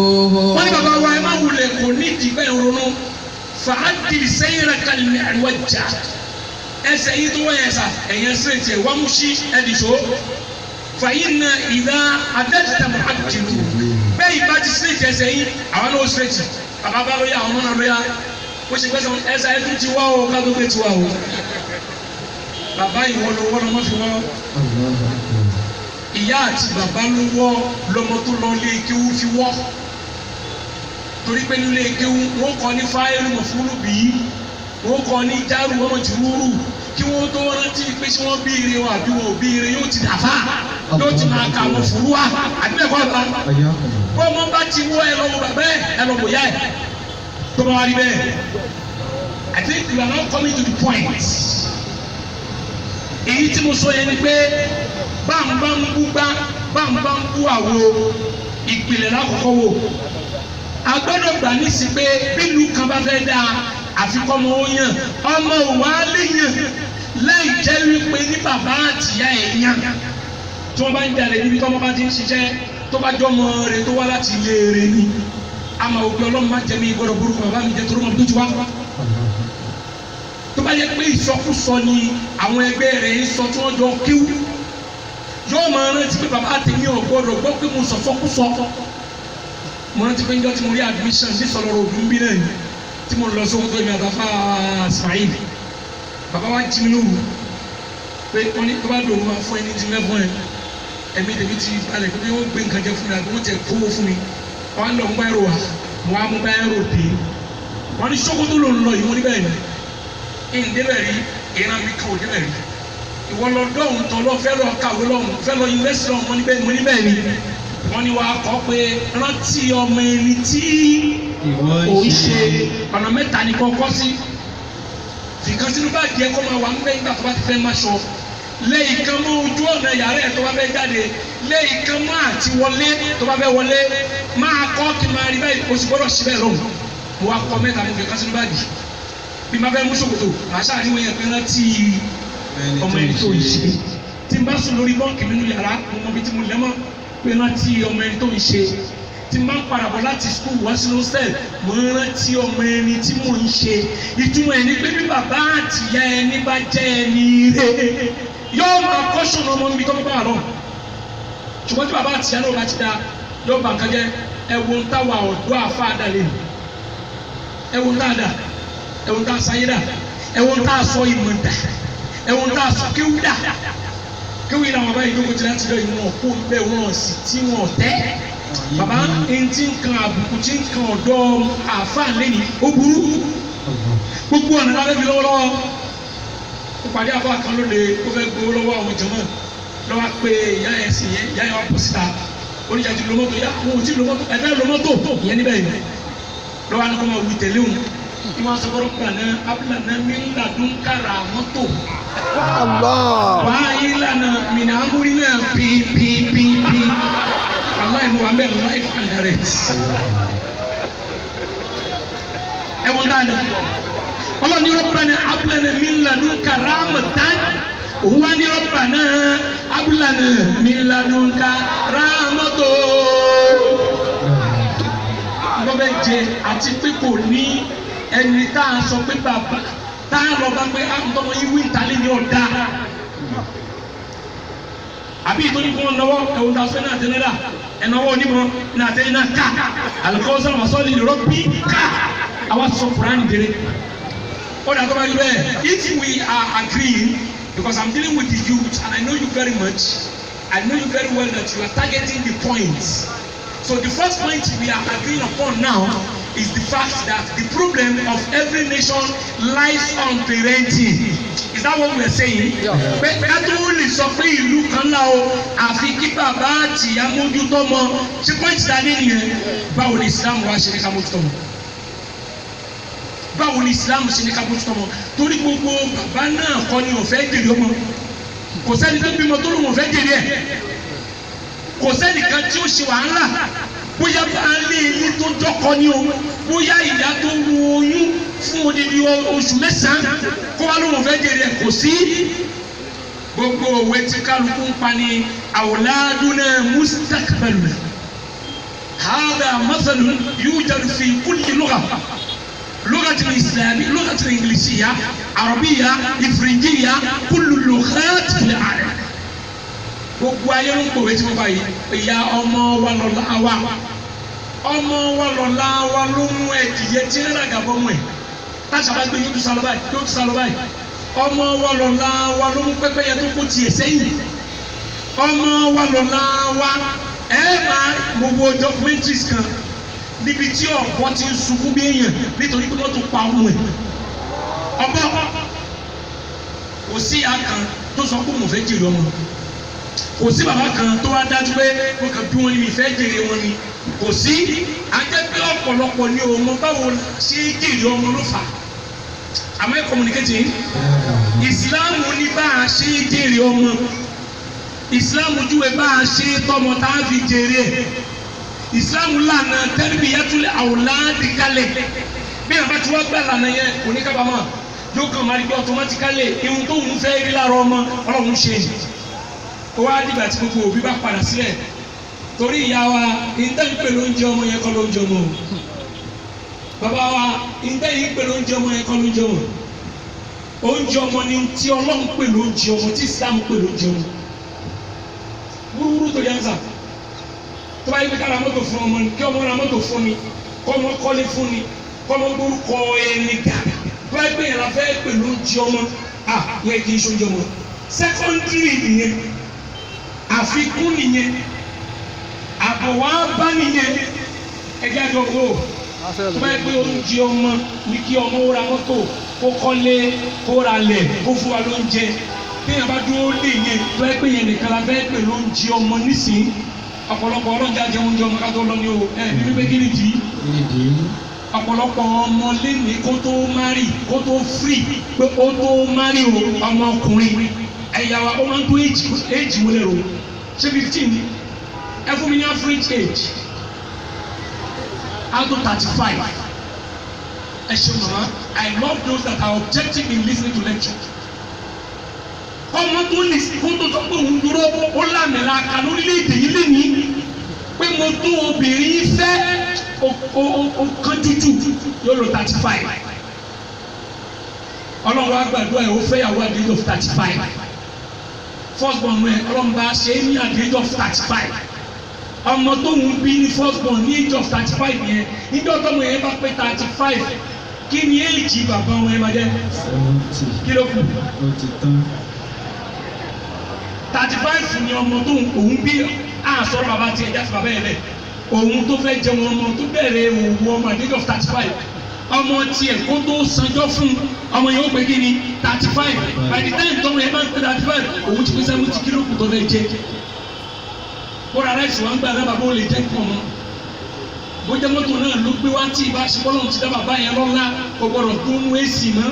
wọ́n ní bàbá wa ẹ má wulẹ̀ kò ní ìdìbẹ́ ìrònú fàádìlì sẹ́yìn àkàlẹ́mẹ̀ àríwájà. ẹsẹ̀ yìí tó wọ́yẹ sà ẹ̀yẹ sírètì ẹ̀ wọ́n mú sí ẹ̀dìṣó. fàyínà ìlà àdàdìtà máa dìlò. bẹ́ẹ̀ ìbá ti sírètì ẹsẹ̀ yìí àwọn náà sírètì. bàbá bá lóya àwọn náà lóya. ó ṣe pẹ́sẹ̀ ẹsẹ̀ ẹ̀ tún ti wá o ká tó gbé ti wá o. bàbá ìwọ́lọ́wọ́ lọ́mọ́ fi wọ́. ìyá àti bàbá ló wọ́ lọ́mọ tó lọ lé kéwú fi wọ́. torí pé nílé kéwú wọ́n kọ́ ní fáyẹ́lú mọ̀fúrú bìí wọ́n kọ́ ní járù wọ́n mọ̀ ti wúrù kí wọ́n tó rántí pé tí wọ́n bí ire wọn àbí wọn ò bí ire yóò ti dàfà yóò ti máa kà mọ̀ fúrú wa àbí bẹ́ẹ̀ kọ́ ọ̀la. bọ́ọ̀mọ́ bá ti wọ́ ẹ lọ́wọ́ bàbá ẹ lọ́wọ́ yá ẹ tó bá wà rí bẹ́ẹ̀. I think you are now coming to the point. èyí tí mo sọ yẹn ni pé báńbá ń bú gbá báńbá ń bú àwo ìpìlẹ̀ lákòókò wò a gbọ́dọ̀ gbà nísì pé bílù kan bá fẹ́ dáa àfikọ́ ọmọ ó yàn ọmọ òwà lè yàn láì jẹ́ wípé ní bàbá àtìyá ẹ̀ yàn tí wọ́n bá ń jalè níbi tí wọ́n bá ti ń ṣiṣẹ́ tó bá jọ ọmọ rẹ̀ tó wá láti ilé rẹ̀ ni àmọ́ òbí ọlọ́run má jẹ́ mi gbọ́dọ̀ burúkú bàbá mi jẹ́ torí ọmọ tó ti wá tó bá yẹ pé ìsọkúsọ ni àwọn ẹgbẹ́ rẹ̀ ń sọ tí wọ́n jọ kíw yóò máa rántí pé bàbá tèmi ò gbọ́dọ̀ gbọ́ pé mo sọ̀sọ́kúsọ mo rántí pé njọ́ tí mo rí admission ní sọ̀rọ̀ òdùn bí náà tí mo lọ sóhun tó èmi àtàfà Ismail bàbá wa jí mi lóru pé wọ́n ní tó bá dòun máa fún ẹni tí mẹ́fún ẹ ẹ̀mí tèmi ti balẹ̀ pé wọ́n gbé nǹkan jẹ fún mi àbí wọ́n tẹ̀ kówó fún mi wọ́n á lọ mú báyìí rò wá wọ́n á mú báyìí rò dé wọ́n ní Sókótó ló ń lọ yìí wọ́n ní bẹ́ẹ̀ ni ìdébẹ̀ rí ìran mi kan ò débẹ̀ rí ìwọ lọ dọ́hùn tán lọ fẹ́ lọ kàwé lọ́hùn fẹ́ lọ yunifásitì lọ́hùn mo ní bẹ́ẹ̀ ni wọ́n ní wàá kọ́ pé rántí ọmọ ẹni tí ò ń ṣe ọ̀nà mẹ́ta ní kọ́kọ́ sí fìkan sínú bá jẹ́ kó máa wà nígbà nígbà tó bá ti fẹ́ máa ṣọ lẹ́yìn kan mọ́ ojú ọ̀nà yàrá ẹ̀ tó bá fẹ́ jáde lẹ́yìn kan mọ́ àti wọlé tó bá fẹ́ wọlé máa kọ́ kí máa rí bẹ́ẹ̀ oṣù gbọ́dọ̀ sí bẹ́ẹ̀ lọ́hùn mo wá kọ́ mẹ́ta mo fìkan sínú báàgì bí ma fẹ́ mú ṣòkòtò màá ṣáà ní wọ́n yẹn pé rántí ọmọ ẹni tó yìí ṣe tí n bá sùn lórí bọ́ǹkì nínú yàrá mo mọ bí tí mo lẹ́ mọ́ pé rántí ọmọ ẹni tó ń ṣe tí n bá ń padà bọ̀ láti skul wá sínú hostel mo ń rántí ọmọ ẹni tí mò ń ṣe ìtumọ̀ ẹni pé bí bàbá àtìyá ẹni bá jẹ́ ẹni rẹ̀ yóò máa kọ́ṣọ̀n ọmọ níbi tó bá wà lọ ṣùgbọ́n tí bàbá àtìyá náà bá ti da yóò bá nǹkan jẹ́ ẹ̀wọ̀n táwa ọ̀dọ́ àfa àdàlẹ́ nù ẹ̀wọ̀n tá a dà ẹ̀wọ̀n tá a sáyé dà ẹ̀wọ̀n tá a sọ ìmọ̀ dà ẹ̀wọ̀n tá a sọ kéwù dà kéwù yìí làwọn abáyé jókòó ti láti lọ ìwọ̀n kó bẹ́ẹ̀ wọ́n sì tí wọ́n tẹ́ bàbá ẹntì nǹkan àbùkù tí nǹkan ọ̀dọ́ àáfàá lẹ́yìn ó burú gbogbo ọ̀nà lábẹ́ fi lọ́wọ́lọ́wọ́ ó pàdé àbá kan lóde ó fẹ́ gbowó lọ́wọ́ àwọn jọ̀mọ́ lọ́wọ́ pé ìyá ẹ̀ sì yẹn ìyá ẹ̀ wà pọ̀ síta oníjà ti lo mọ́tò yá wọn ò tí lo mọ́tò ẹ̀fẹ́ lo mọ́tò ìyẹn níbẹ̀ yìí lọ́wọ́ àná kó máa wí tẹ̀lé òun kí wọ́n sọ fọ́rọ́ pàdé abúlànà mi ń ladùn kára mọ́tò wàá yí lànà mìíràn amúrí náà pípípípí. Allah mu ambe life and direct. Ẹ̀wọ̀n dáadé. Allah ni Rabbana ablana min ladunka rahmatan. Òun wá ní Rabbana ablana min ladunka rahmatan. Bọ́bẹ̀ jẹ àti pé kò ní ẹni tá a sọ pé bàbá tá a lọ bá pé àtọ́mọ yìí wí ìtàlẹ́ ní ọ̀dà. Àbí ìtọ́jú fún wọn lọ́wọ́ ẹ̀wọ̀n tá a fẹ́ náà tẹ́lẹ̀ dà. Ẹnáwó onímọ̀ ní àtẹ̀yìn náà ká alikọ́sọ́ masọ́lì lọ́rọ́ bí ká àwa sọ Quran dèrè. Ó dàgbà báyìí bẹ́ẹ̀ if we are agreeing because I'm dealing with the youth and I know you very much I know you very well that you are targeting the points. So the first point we are agreeing upon now is the fact that the problem of every nation lies on parenting. Is that what we are saying? Pé ká tó lè sọ pé ìlú kan là o àfi kí bàbá àti ìyá mójútó mọ ṣé pọ́ǹtì ta ní nìyẹn báwo ni Islam wá ṣe ní ká mójútó mọ báwo ni Islam ṣe ní ká mójútó mọ torí gbogbo bàbá náà kọ́ ni ó fẹ́ jèrè ọmọ kò sẹ́ni tó bímọ tó lóun ò fẹ́ jèrè ẹ̀ kò sẹ́ni kan tí ó ṣe wàhálà bóyá baálé ilé tó dọ́kọ ni o bóyá ìyá tó ru oyún fún odidi oṣù mẹ́sàn-án kó wá lóun fẹ́ jèrè ẹ̀ kò sí gbogbo òwe tí kálukú ń pa ni awladuna mustaqbaluna hada mathalun yujadu fi kulli lugha لغة الإسلام لغة الإنجليزية عربية إفرنجية كل اللغات في العالم. gbogbo ayé ló ń pòwe tí mo bá yìí ìyá ọmọ wa lọ́la wa ọmọ wa lọ́la wa ló mú ẹ̀dìyẹ tí ń ràgà bọ́ mú ẹ̀ táṣà bá gbé yóò tún sálọ báyìí yóò tún sálọ báyìí ọmọ wa lọ́la wa ló mú pẹ́pẹ́yẹ tó kó tiẹ̀ sẹ́yìn ọmọ wa lọ́la wa ẹ̀ máa gbogbo documentaries kan níbi tí ọ̀pọ̀ ti ń sunkún bí èèyàn nítorí pé wọ́n tún pa ọmọ ẹ̀ ọ̀pọ̀ kò sí àkàn tó sọ pé mo fẹ́ jèrè ọmọ kò sí bàbá kan tó wá dájú pé mo kàn bí wọn ní mi fẹ́ jèrè wọn ni kò sí àjẹpẹ́ ọ̀pọ̀lọpọ̀ ní ọmọ báwo ṣe jèrè ọmọ ló fà am I communicating? Ìsìláàmù ní bá a ṣe jèrè ọmọ ìsìláàmù júwe bá a ṣe tọmọ tá a fi jèrè ìsìláàmù lànà tarbiyatul awladi kalẹ̀ bí a bá ti wá gbà lànà yẹn kò ní kábàámọ̀ yóò kàn máa rí bí automatically ihun tó ń fẹ́ rí lára ọmọ ọlọ́run ṣe ni ó wá dìgbà tí gbogbo òbí bá padà sílẹ̀ torí ìyá wa ìdẹ́yìn pè ló ń jẹ ọmọ yẹn kọ́ ló ń jẹ ọmọ o bàbá wa ìdẹ́yìn pè ló ń jẹ ọmọ yẹn kọ́ ló ń jẹ ọmọ oúnjẹ ọmọ ni tí ọlọ́run pè ló ń jẹ ọmọ tí Islam pè ló ń jẹ ọmọ wúrúwúrú tó yẹn sà tó bá yẹ kí ká ra mọ́tò fún ọmọ ni kí ọmọ ra mọ́tò fún ni kọ́ ọmọ kọ́lé fún ni kọ́ ọmọ gbórúkọ ẹni gà tó bá yẹ kí yẹn fẹ́ pè ló ń jẹ ọmọ yẹ kí n ṣoúnjẹ ọmọ secondary nìyẹn àfikún nìyẹn àbọ̀wá bá nìyẹn ẹgbẹ́ àjọ wo tó bá yẹ pé oúnjẹ ọmọ ní kí ọmọ ra mọ́tò kó kọ́lé kó ra lẹ̀ kó fún wa lóúnjẹ téèyàn bá dúró lè yẹn tó yẹ pé yẹn nìkan la fẹ́ pè lóúnjẹ ọmọ nísìnyí ọ̀pọ̀lọpọ̀ ọlọ́jà jẹun oúnjẹ ọmọ ká tó lọ ní o bíbí pé kí ni dì í ọ̀pọ̀lọpọ̀ ọmọ lẹ́ni kó tó márì kó tó free pé ó tó márì o ọmọkùnrin ẹ̀yà wa ó máa ń tó éjì wọlé o ṣé 15 ẹ fún mi ní average age out to 35 ẹ ṣe mama I love those that are objective in listening to lecture ọmọ tó sọ pé òun dúró ó làmìlaka lórílẹ̀‐èdè yìí lẹ́ni pé mo tó obìnrin fẹ́ ó kán jújù yóò lò 35 ọlọ́run wa gbàdúrà ẹ̀ ó fẹ́ yàwó at the age of 35 first born rẹ̀ ọlọ́run bá ṣe é ní at the age of 35 ọmọ tó ń bí ní first born ní age of 35 yẹn níjọ́ tọ́mọ yẹn bá pé 35 kí ni èjì bàbá wọn ẹ máa jẹ́ 70. kí ló kù. Ó ti tán. 35 ni ọmọ tó òun bí àsọ̀rọ̀ bàbá tiẹ̀ jáde bàbá yẹn lẹ̀ òun tó fẹ́ jẹun ọmọ tó bẹ̀rẹ̀ òwò ọmọ at the age of 35 ọmọ tiẹ̀ kó tó sanjọ́ fún ọmọ yẹn ó pé kí ni 35 by the time tọ́mọ yẹn bá ń pé 35 òun ti pé 70 kí ló kù tó fẹ́ jẹ bóra ráìsì wọn gbà náà bàbá ò lè jẹ́ nǹkan mọ́ bójá mọ́tò náà ló gbé wá tí ìbá ṣe bọ́lọ̀ ti dá bàbá yẹn lọ́la kò gbọ́dọ̀ tó nú èsì mọ́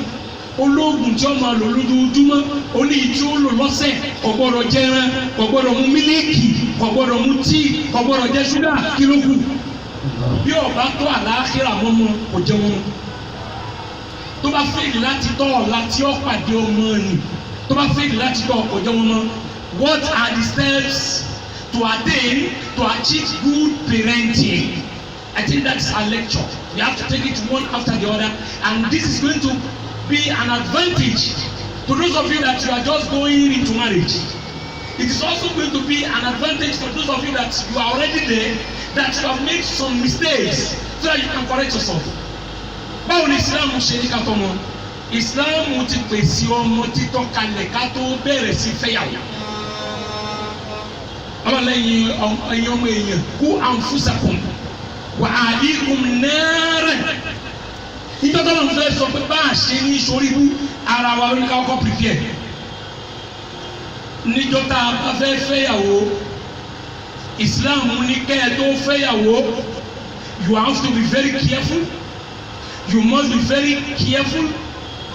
olóògùn tí ó máa lò lójoojúmọ́ oní tí ó lò lọ́sẹ̀ kò gbọ́dọ̀ jẹran kò gbọ́dọ̀ mu mílíìkì kò gbọ́dọ̀ mu tíì kò gbọ́dọ̀ jẹ ṣúgà kí ló kù bí ọba tó àlàáfíà mọ́mọ́ kò jẹ wọn tó bá fèdè láti tọ́ ọ̀la tí ó pàdé ọmọ nì tó bá fèdè láti tọ́ kò jẹ wọn mọ́ what are the steps to attain to achieve good parenting? I think that's our lecture. We have to take it one after the other, and this is going to be an advantage to those of you that you are just going into marriage. It is also going to be an advantage for those of you that you are already there, that you have made some mistakes, so that you can correct yourself. Báwo ni Islam ṣe ní ká tọ́mọ? Islam ti pèsè ọmọ títọ́ kalẹ̀ ká tó bẹ̀rẹ̀ sí fẹ́yàwó. Ọlọ́lẹ́yìn ọmọ èèyàn kú anfusakum wa ahlikum naran. Ìjọ tó lọ́n fẹ́ sọ pé bá a ṣe ní ìṣòríbú ara wa lórí ká kọ́kọ́ prepare. Níjọ́ tá a bá fẹ́ fẹ́yàwó, Islam ní kẹ́ ẹ tó fẹ́yàwó, you have to be very careful. You must be very careful,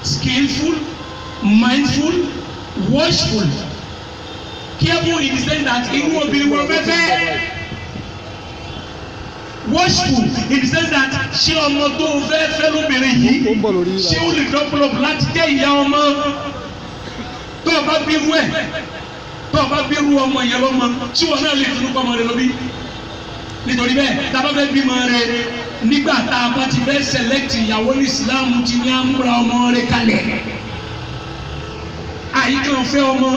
skillful, mindful, watchful. Careful in the sense that inú obìnrin wọn fẹ́ fẹ́. Watchful in the sense that ṣé ọmọ tó fẹ́ fẹ́ lóbìnrin yìí ṣé ó lè develop láti jẹ́ ìyá ọmọ tó o bá bí irú ẹ̀ tó o bá bí irú ọmọ yẹn lọ́mọ tí wọn náà lè dunu kọ́ ọmọ rẹ lóbi. Nítorí bẹ́ẹ̀ tá a bá fẹ́ bímọ rẹ nígbà tá a bá ti fẹ́ select ìyàwó ní Islam ti ní àmúra ọmọ rẹ kalẹ̀. Àyíká fẹ́ ọmọ.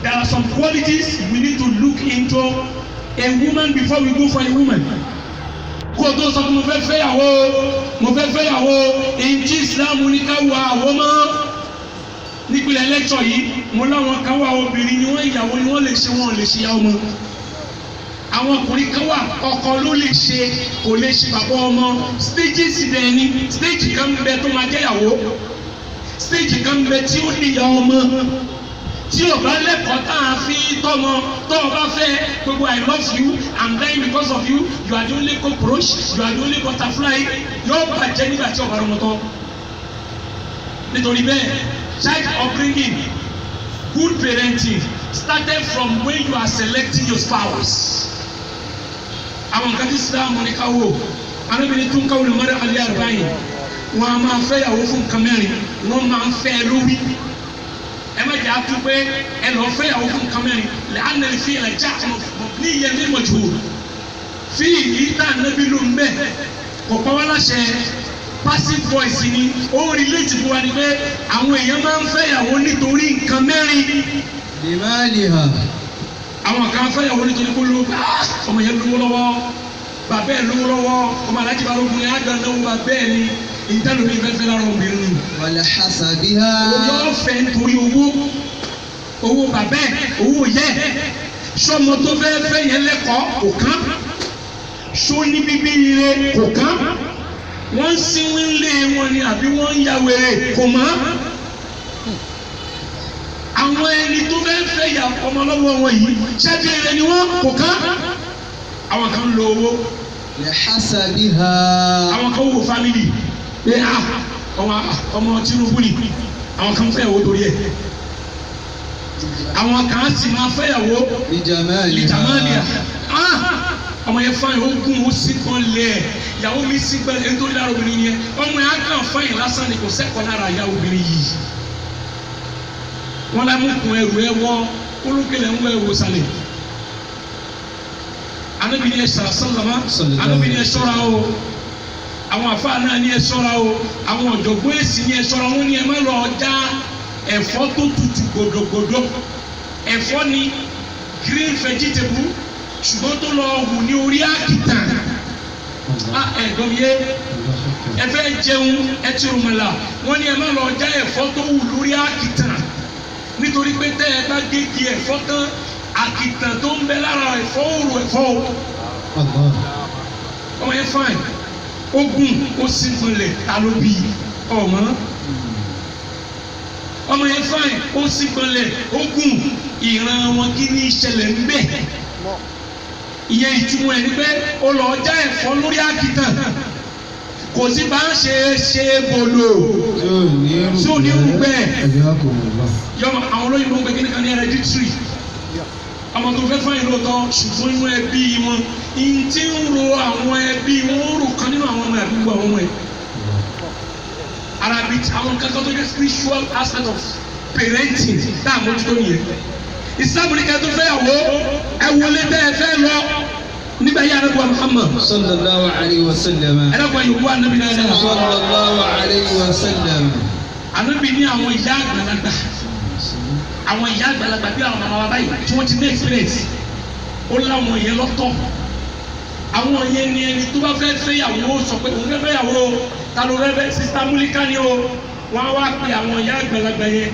There are some qualities we need to look into a woman before we go for a woman. Kó o tó sọ fún mo fẹ́ fẹ́yàwó èyí tí Islam ní ká wà àwọn mọ́ nípìnlẹ̀ lẹ́kṣọ̀ yìí mo láwọn kan wà obìnrin ni wọ́n ìyàwó ni wọ́n lè ṣe wọ́n lè ṣe ìyá ọmọ. Àwọn ọkùnrin kan wà ọkọ ló lè ṣe kò lè ṣe bàbá ọmọ. Stages dẹ̀ ni stage kan bẹ tó máa jẹ́ ìyàwó stage kan bẹ tí ó ní ìyá ọmọ. Tí o bá lẹ́kọ̀ọ́ tá a fi tọ́mọ tó o bá fẹ́ gbogbo I love you I'm dying because of you you are the only cockroach you are the only butterfly yóò bàjẹ́ nígbà tí o bá rọmọ tán. Nítorí bẹ́ẹ̀ child upbringing good parenting started from when you are selecting your spouse. Àwọn nǹkan tí Islam ní ká wò arábìnrin tó ń káwọn lè mọ́rẹ́ alẹ́ àrùbáyìn wọn a máa fẹ́ yàwó fún nǹkan mẹ́rin wọ́n máa ń fẹ́ lórí. Ẹ má jẹ́ àtú pé ẹ lọ fẹ́ yàwó fún nǹkan mẹ́rin lẹ́ ànàlẹ́ fi ẹ̀ já ní ìyẹn ní mọ̀jú fi yìí tá ànábì ló ń bẹ̀ kò pa wá láṣẹ passive voice ni ó relate fún wa ni pé àwọn èèyàn máa ń fẹ́ yàwó nítorí nǹkan mẹ́rin. Limaliha. Àwọn kan fẹ́ yàwó nítorí kó ló ọmọ yẹn lówó lọ́wọ́ bàbá ẹ̀ lówó lọ́wọ́ ọmọ alájí bá lókun yẹn á gbà náwó bàbá ẹ̀ ni ìdánù ní fẹ́fẹ́ lára obìnrin ni. Wàlẹ̀ hasabiha. Yóò fẹ́ nítorí owó bàbá ẹ̀ owó yẹ sọmọ tó fẹ́ fẹ́ yẹn lẹ́kọ̀ọ́ kò kán so ní bíbí ire kò kán wọ́n ń sinwó lé wọn ni àbí wọ́n ń ya wèrè kò mọ́. Àwọn ẹni tó fẹ́ yà ọmọ lọ́wọ́ wọn yìí ṣẹ́bi ire ni wọ́n kò kán. Àwọn kan lo owó. Lẹ̀ hasabiha. Àwọn kan wo family pé ọmọ Tinubu ni àwọn kan fẹ́yàwó torí ẹ̀. Àwọn kan sì máa fẹ́yàwó lìjàmánìà ọmọ yẹn fáyìn ó gún ó sì kan lẹ̀ ìyàwó mi sì gbẹ nítorí lára obìnrin yẹn ọmọ yẹn á kàn fáyìn lásán ni kò sẹ́kọ̀ọ́ lára ìyá obìnrin yìí. wọn lámú kun ẹrù ẹ wọ olùkẹlẹ ń wọ ẹwọ sálẹ̀ Ànábì ní ẹ sàlàmà Ànábì ní ẹ ṣọ́ra o àwọn àfáà náà ní ẹ ṣọ́ra o àwọn ọ̀jọ̀gbọ́n èsì ní ẹ ṣọ́ra wọn ní ẹ má lọ já ẹ̀fọ́ tó tutù gbòdògbòdò ẹ̀fọ́ ni green vegetable ṣùgbọ́n tó lọ hù ní orí àkìtàn ẹ̀gbọ́n yé ẹ fẹ́ jẹun ẹ ti rò mọ́lá wọ́n ní ẹ má lọ já ẹ̀fọ́ tó hù lórí àkìtàn nítorí pé tẹ́ ẹ bá gégi ẹ̀fọ́ tán àkìtàn tó ń bẹ lára ẹ̀fọ́ òrò ẹ̀fọ́ ọmọ yẹn fine ogun ó sì gbọ́nlẹ̀ ta ló bí ọmọ ọmọ yẹn fine ó sì gbọ́nlẹ̀ ogun ìran wọn kí ní ìṣẹ̀lẹ̀ ń bẹ ìyẹn ìtumọ̀ ẹ̀ ní pé ó lọ já ẹ̀fọ́ lórí àkìtàn kò sí bá ń ṣe bolo tí ò ní ń gbẹ yọmọ àwọn olóyìnbó ń gbẹ kíni kan ní hereditary ọmọ tó fẹ́ fáyìn lóòótọ́ ṣùgbọ́n inú ẹbí wọn ìyìn tí ń ro àwọn ẹbí wọn ó rò kan nínú àwọn ọmọ àdúgbò àwọn ọmọ ẹ̀ arabi àwọn kankan tó jẹ́ spiritual aspect of parenting dáa mójútó nìyẹn ìsìlámù ní kẹ́tọ́ fẹ́ yàwó ẹ wọlé bẹ́ẹ̀ fẹ́ lọ nígbà yà Ànábì Muhammad sallallahu alayhi wa sallam. ẹ dàgbà yòókù Ànábì náà dà sallallahu alayhi wa sallam. Ànábì ní àwọn ìyá àgbàlagbà àwọn ìyá àgbàlagbà bí àwọn màmá wa báyìí tí wọ́n ti ní experience ó láwọn yẹn lọ́tọ̀ àwọn yẹn ni ẹni tó bá fẹ́ fẹ́yàwó sọ pé òun fẹ́ fẹ́yàwó ta ló fẹ́ sista Múlíkà ni o wọ́n á wá pe àwọn ìyá àgbàlagbà yẹn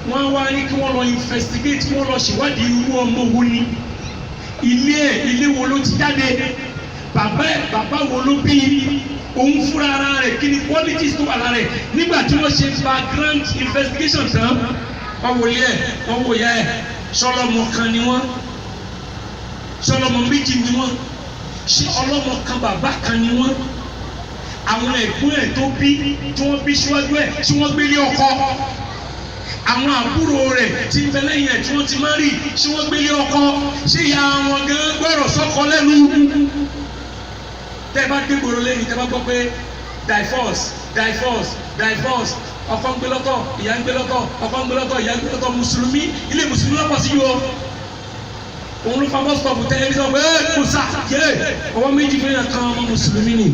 wọ́n á wá ní kí wọ́n lọ investigate kí wọ́n lọ ṣèwádìí irú ọmọ wo ni ilé wo ló ti jáde bàbá wo ló bí òun fúnra ara rẹ̀ kí ni qualities tó wà lára rẹ̀ nígbà tí wọ́n ṣe background investigation tán wọ́n wò yẹ wọ́n wò yẹ sọlọmọ kan ni wọ́n sọlọmọ méjì ni wọ́n ṣé ọlọ́mọ kan bàbá kan ni wọ́n àwọn ẹ̀gbọ́n ẹ̀ tó bí tí wọ́n bí síwájú ẹ̀ tí wọ́n gbélé ọkọ àwọn àbúrò rẹ̀ tí ń bẹ lẹ́yìn ẹ̀ tí wọ́n ti máa rí tí wọ́n gbélé ọkọ ṣé ìyá wọn gan gbọ́rọ̀ sọ́kọ lẹ́nu tẹ́ bá dé gbòòrò lẹ́yìn tẹ́ bá gbọ́ pé divorce ọkọ ń gbé lọ́tọ̀ ìyá ń gbé lọ́tọ̀ ọkọ ń gbé lọ́tọ̀ ìyá ń gbé lọ́tọ̀ mùsùlùmí ilé mùsùlùmí lọ́pọ̀ sí yìí o òun ló fa bọ́sítọ̀pù tẹ́ ẹni sọ pé kò sá yé ọwọ́ méjì fún yàn kan ọmọ mùsùlùmí ni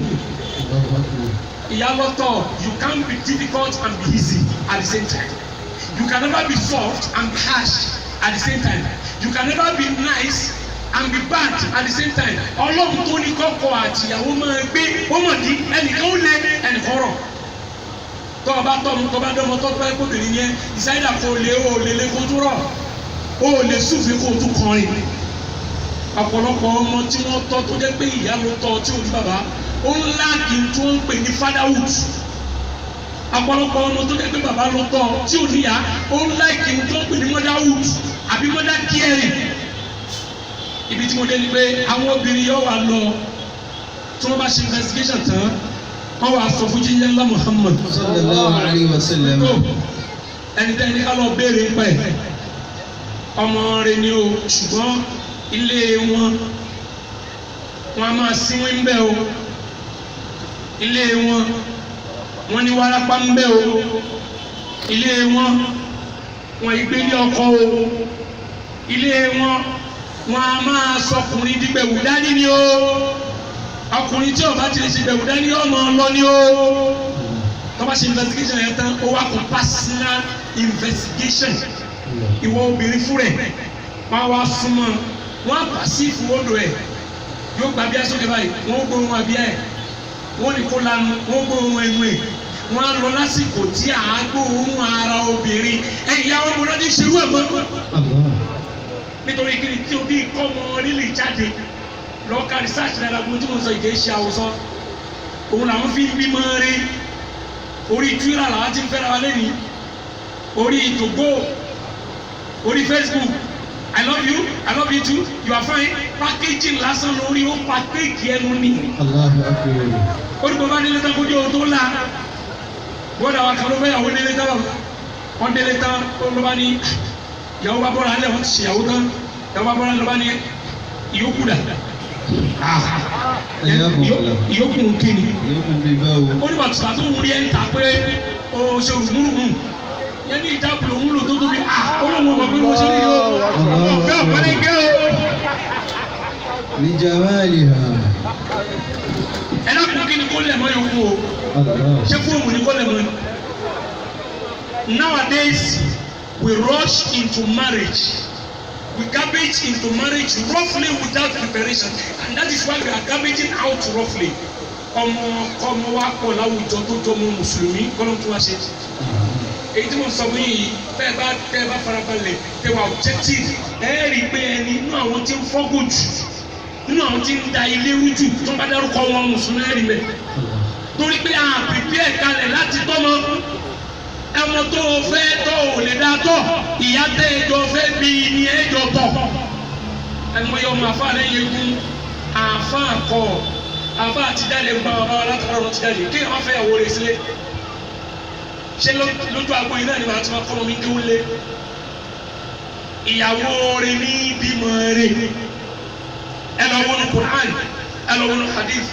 ìyá lọ́tọ̀ you can't be difficult and be easy at the same time you can never be soft and be harsh at the same time you can never be nice and be bad at the same time ọlọ́run tó ní kọ́kọ́ àtìyàwó máa gbé wọ́n mọ̀ ní ẹnìkan ó lé ẹnìkan rọ̀ tọ́ba dọ́mọ tọ́ba ẹ̀kọ́bìnrin yẹn ìsáyidà kò lè kó tó rọ̀ ó lè súnfin kó tó kọrin ọ̀pọ̀lọpọ̀ ọmọ tí wọ́n tọ́ tó jẹ́ pé ìyá ló tọ́ tí ò ní bàbá ó ń láàkì tí wọ́n ń pè ní fatherhood ọ̀pọ̀lọpọ̀ ọmọ tó jẹ́ pé bàbá ló tọ́ tí ò níyà ó ń láàkì tí wọ́n ń pè ní motherhood àbí mother caring ibi tí mo dé ni pé àwọn obìnrin yóò wà lọ tí wọ́n bá ṣe investigation tán wọ́n wá sọ fún jíjẹ́ ńlá Muhammad sallallahu alayhi wa sallam. ẹni tẹ́ ẹni ká lọ béèrè pẹ̀ ọmọ rẹ̀ ni o ṣùgbọ́n ilé wọn a máa sínwé ń bẹ́ o ilé wọn ní wárápá ń bẹ́ o ilé wọn ìgbélé ọkọ o ilé wọn a máa sọkùnrin dígbẹ̀wù dání ni o ọkùnrin tí ọba ti lè ṣe gbẹ̀wù dání ọmọ lọ ni o tọ́ba ṣe investigation yẹn tán ó wá kó personal investigation ìwọ obìnrin fún rẹ̀ wọ́n á wá súnmọ́ wọ́n á bà sí ìfowódò ẹ̀ yóò gba abíyá sókè báyìí wọ́n ó gbóhùn abíyá ẹ̀ wọ́n ní kó lanu wọ́n ó gbóhùn ẹnu ẹ̀ wọ́n á lọ lásìkò tí à á gbóhùn ara obìnrin ẹ̀yà ọmọ náà ní ṣerú ẹ̀ mọ́ nítorí kí ni tí o bí kọ́ ọmọ lílì jáde lọ́ọ̀ka research náírà gbogbo tí mo sọ ìdè ṣe àwòsàn òun làwọn fi ń bímọ rí orí Twitter làwọn ti ń fẹ́ra wa lẹ́nìí orí Togo orí Facebook I love you too you are fine packaging lásán lórí ó package ẹnu ni orúkọ bá délé tán kójú ohun tó la bọ́dà wa kan ló fẹ́ yàwó délé tán wọ́n délé tán ló bá ní ìyàwó bá bọ́ra alẹ́ wọ́n ti ṣèyàwó tán ìyàwó bá bọ́ra alẹ́ ló bá ní ìyókù dà ìyókù ń kí ni ó ní bàtúbà tó ń rí ẹ̀ ń ta pé o ṣe òrùmúrùmù yẹn ní ìdábùlò ń lò tó tóbi olóhùn لجمالها. ẹ dákun kí ni kó lẹ̀ mọ́ yòókù o ṣé fóòmù ni kó lẹ̀ mọ́. Nowadays we rush into marriage. We garbage into marriage roughly without preparation, and that is why we are garbaging out roughly. Ọmọ wa pọ̀ láwùjọ tó jọ mọ́ mùsùlùmí kọ́nà tó wá ṣe. Èyí tí mo sọ fún yìí tẹ́ ẹ bá farabalẹ̀ tẹ́ wà objective ẹ rí i pé ẹni inú àwọn tí ń fọ́gò jù nínú àwọn tí ń da ilé rú jù tó ń bá dárúkọ wọn mùsùlùmí ẹ rí i bẹ́ẹ̀. Torí pé a prepare kalẹ̀ láti tọ́mọ ẹmọ tó o fẹ́ tọ́ ò lè dá tọ́ ìyá tẹ́ ẹjọ́ fẹ́ bí ní ẹjọ́ tọ̀ ẹmọ yọ ọmọ àfa lẹ́yìn egun àfa kọ àfa àti jáde ń bá ọba látara ọ̀rọ̀ ti jáde kí wọ́n fẹ́ ìyàwó rẹ̀ sílé ṣé lójú agbo yìí náà ni màá ti máa kọ́ ọmọ mi kí ó lé ìyàwó rẹ̀ ní bímọ rẹ̀ ẹ lọ wọnú Quran ẹ lọ wọnú hadith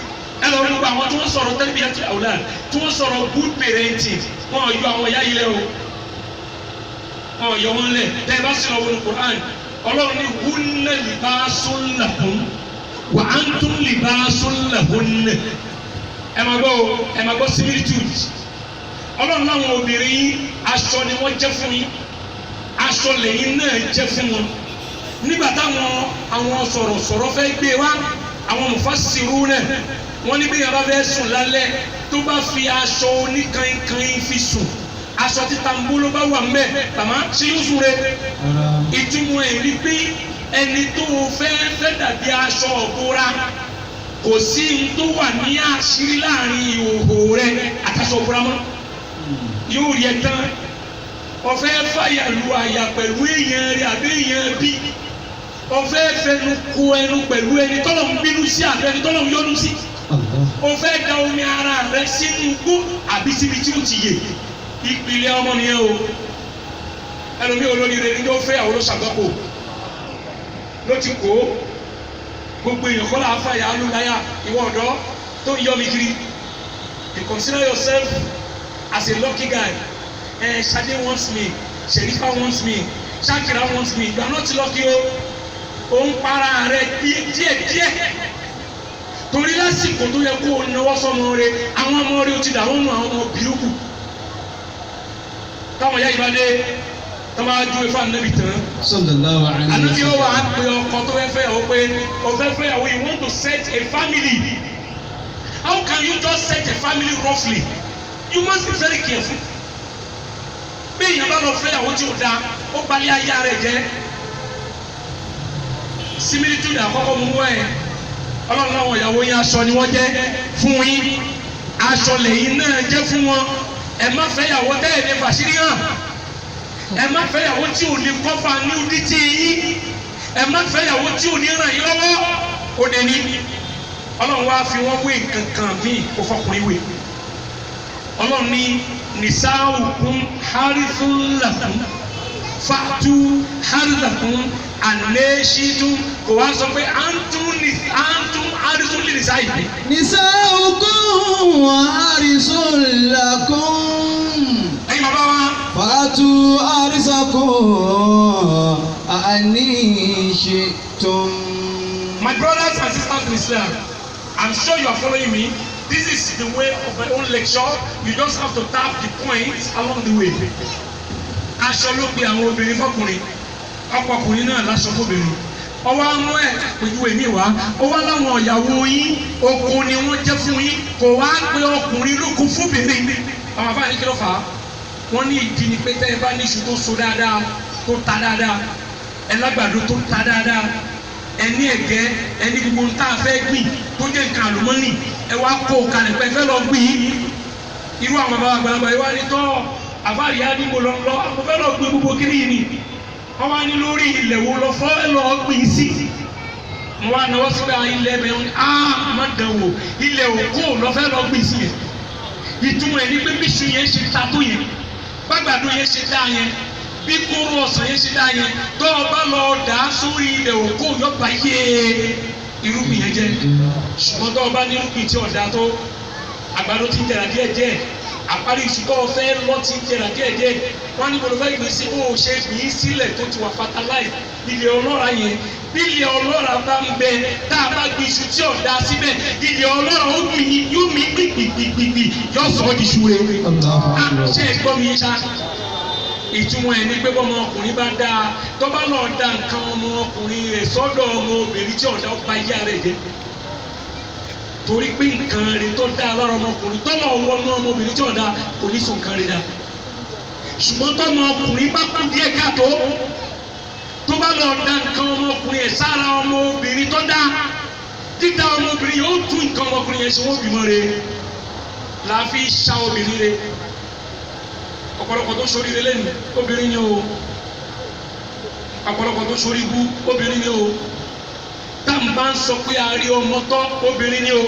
ẹ lọ wọnú àwọn tí wọ́n sọ̀rọ̀ tarbiyatu awlad tí wọ́n sọ̀rọ̀ good parenting wọn yọ àwọn ìyá yìí lẹ o wọn yọ wọn lẹ tẹ ẹ bá sì lọ wọnú Quran Ọlọ́run ní hunna libasun lakum wa antum libasun lahunna ẹ máa gbọ́ similitude Ọlọ́run láwọn obìnrin aṣọ ni wọ́n jẹ́ fún yín aṣọ lẹ́yìn náà jẹ́ fún wọn nígbà táwọn àwọn sọ̀rọ̀sọ̀rọ̀ fẹ́ gbé wá àwọn mufassiruna wọ́n ní bí yàrá fẹ́ sùn lálẹ́ tó bá fi aṣọ oníkankan fi sùn aṣọ títa ń bó ló bá wà mbẹ tàmá ṣé yóò sùn rẹ ìtumọ̀ ẹ̀ rí pé ẹni tó fẹ́ dàbí aṣọ ọ̀bọ̀ra kò sí ní tó wà ní àṣírí láàrin ìhòòhò rẹ àtàṣọ ọ̀bọ̀ra mọ́ yóò rí ẹ tán ọ̀fẹ́ fàyà lu àyà pẹ̀lú èèyàn rẹ àbí èèyàn bí ọ̀fẹ́ fẹnu kó ẹnu pẹ̀lú ẹni tọ́lọ̀ ń bínú sí àbẹ́ ẹni tọ́lọ̀ ń yọ́nú sí. O fẹ́ da omi ara rẹ sínú igbó àbí síbi tí o ti yè ìpìlẹ̀ ọmọ nìyẹn o ẹlòmíì olóríire ní yóò fẹ́ àwọn olóṣàgbọ́pọ̀ ló ti kó gbogbo èèyàn kọ́ làá fàyà alúláyà ìwọ ọ̀dọ́ tó ń yọ mi kiri you consider yourself as a lucky guy Sade wants me Sherifa wants me Shakira wants me you are not lucky o ń para rẹ díẹ̀díẹ̀ torí lásìkò tó yẹ kó o náwó sọmọ rẹ àwọn ọmọ rẹ o ti dà wọn nù àwọn ọmọ bìrùkù táwọn ya ìbá dé táwọn bá ju ifá nàbì tán. Sallallahu alaihi wasallam. ànábi ọwọ́ á pe ọkọ tó fẹ́ fẹ́yàwó pé ọ̀fẹ́ fẹ́yàwó you want to set a family how can you just set a family roughly you must be very careful. bí èèyàn bá lọ fẹ́yàwó tí o da ó balẹ̀ ayé rẹ̀ jẹ́ similitude àkọ́kọ́ mú wá ẹ̀ ọlọ́run láwọn ìyàwó yín aṣọ ni wọ́n jẹ́ fún yín aṣọ lẹ́yìn náà jẹ́ fún wọn ẹ má fẹ́ ìyàwó tẹ́lẹ̀ ní fàṣírí hàn ẹ má fẹ́ ìyàwó tí ò ní kọ́fà ní odi tí yín ẹ má fẹ́ ìyàwó tí ò ní ràn yín lọ́wọ́ ó dé ní ọlọ́run wá fi wọ́n wé kankan míì kó fọkùnrin wé ọlọ́run ní nisaukum harithun lakum fatu harithakum aneshitun kò wá sọ pé antum harithun lè nìsa yìí. Nisaukum harithun lakum. ẹ̀yin bàbá wa. Fatu harithakum aneshitun. My brothers and sisters in Islam, I'm sure you are following me. This is the way of my own lecture. You just have to tap the points along the way. Aṣọ ló pe àwọn obìnrin fọkùnrin, ọkùnrin náà láṣọ fóbìnrin. Ọwọ́ amú ẹ̀ pẹ̀lú èmi wá. Ó wá láwọn ìyàwó yín, oko ni wọ́n jẹ́ fún yín. Kò wá pé ọkùnrin lóko fóbìnrin. Àwọn àbá ní kí ló fà á? Wọ́n ní ìdí ni pé tẹ́ ẹ bá ní iṣu tó so dáadáa, tó ta dáadáa, ẹ lágbàdo tó ta dáadáa. Ẹni ẹ̀gẹ́ ẹni gbogbo ń tá a fẹ́ gbìn tó jẹ́ nǹkan àlùmọ́nì ẹ wá kó o kalẹ̀ pẹ́ fẹ́ lọ gbìn irú àwọn bàbá àgbàlagbà yìí wá ní tọ́ àbáríyá ní mo lọ mo fẹ́ lọ gbìn gbogbo kiri yìí ni wọ́n wá ní lórí ilẹ̀ wo lọ fọ́ ẹ lọ gbìn sí mo wá náwó síbẹ̀ ilẹ̀ bẹ̀ wọ́n má dán wò ilẹ̀ òkú lọ fẹ́ lọ gbìn sí yẹn ìtumọ̀ ẹ̀ ní pé bíṣu yẹn ṣe ta tó yẹn gbàgbàdo yẹn ṣe dá yẹn bí kóró ọ̀sán yẹn ṣe dá yẹn tó o bá lọ dà á sórí ilẹ̀ òkú yọba yé irúgbìn yẹn jẹ ṣùgbọ́n tó o bá ní irúgbìn tí ọ̀dà tó àgbàdo ti ń jẹrà díẹ̀ díẹ̀ àparí ìṣùkọ́ ọ̀fẹ́ lọ ti ń jẹrà díẹ̀ díẹ̀ wọ́n ní bolo fẹ́ gbìn sí bó o ṣe gbìn sílẹ̀ tó ti wà fertilize ilẹ̀ ọlọ́ra yẹn bí ilẹ̀ ọlọ́ra bá ń bẹ tá a bá gbìn iṣu tí ọ̀dà síbẹ̀ ilẹ̀ ọlọ́ra ó dùn yín yóò mí gbìgbìgbìgbì yóò sọ ọ́ di iṣu rẹ̀ ṣé ẹ gbọ́ mi ṣá ìtumọ̀ ẹ̀ ní pé bọ́mọ ọkùnrin bá dáa tó bá lọ da nǹkan ọmọ ọkùnrin rẹ̀ sọ́dọ̀ ọmọ obìnrin tí ọ̀dà ọba yá rẹ̀ dé torí pé nǹkan rẹ̀ tó dáa lára ọmọkùnrin tọ́lọ̀ wọnú ọmọbìnrin tí ọ̀dà kò ní sùn nǹkan rẹ̀ dáa ṣùgbọ́n tọ́mọ ọkùnrin bá kú díẹ̀ káàtó tó bá lọ da nǹkan ọmọkùnrin ẹ̀ sára ọmọbìnrin tó dáa dídá ọmọbìnrin yóò tún nǹkan ọmọkùnrin yẹn ṣe wọ́n bímọ rẹ̀ la fi ṣá obìnrin rẹ̀ ọ̀pọ̀lọpọ̀ tó ṣoríire lẹ́nu obìnrin ni o ọ̀pọ̀lọpọ̀ tó ṣorí ibú obìnrin ni o táwọn bá ń sọ pé a rí ọmọ tọ́ obìnrin ni o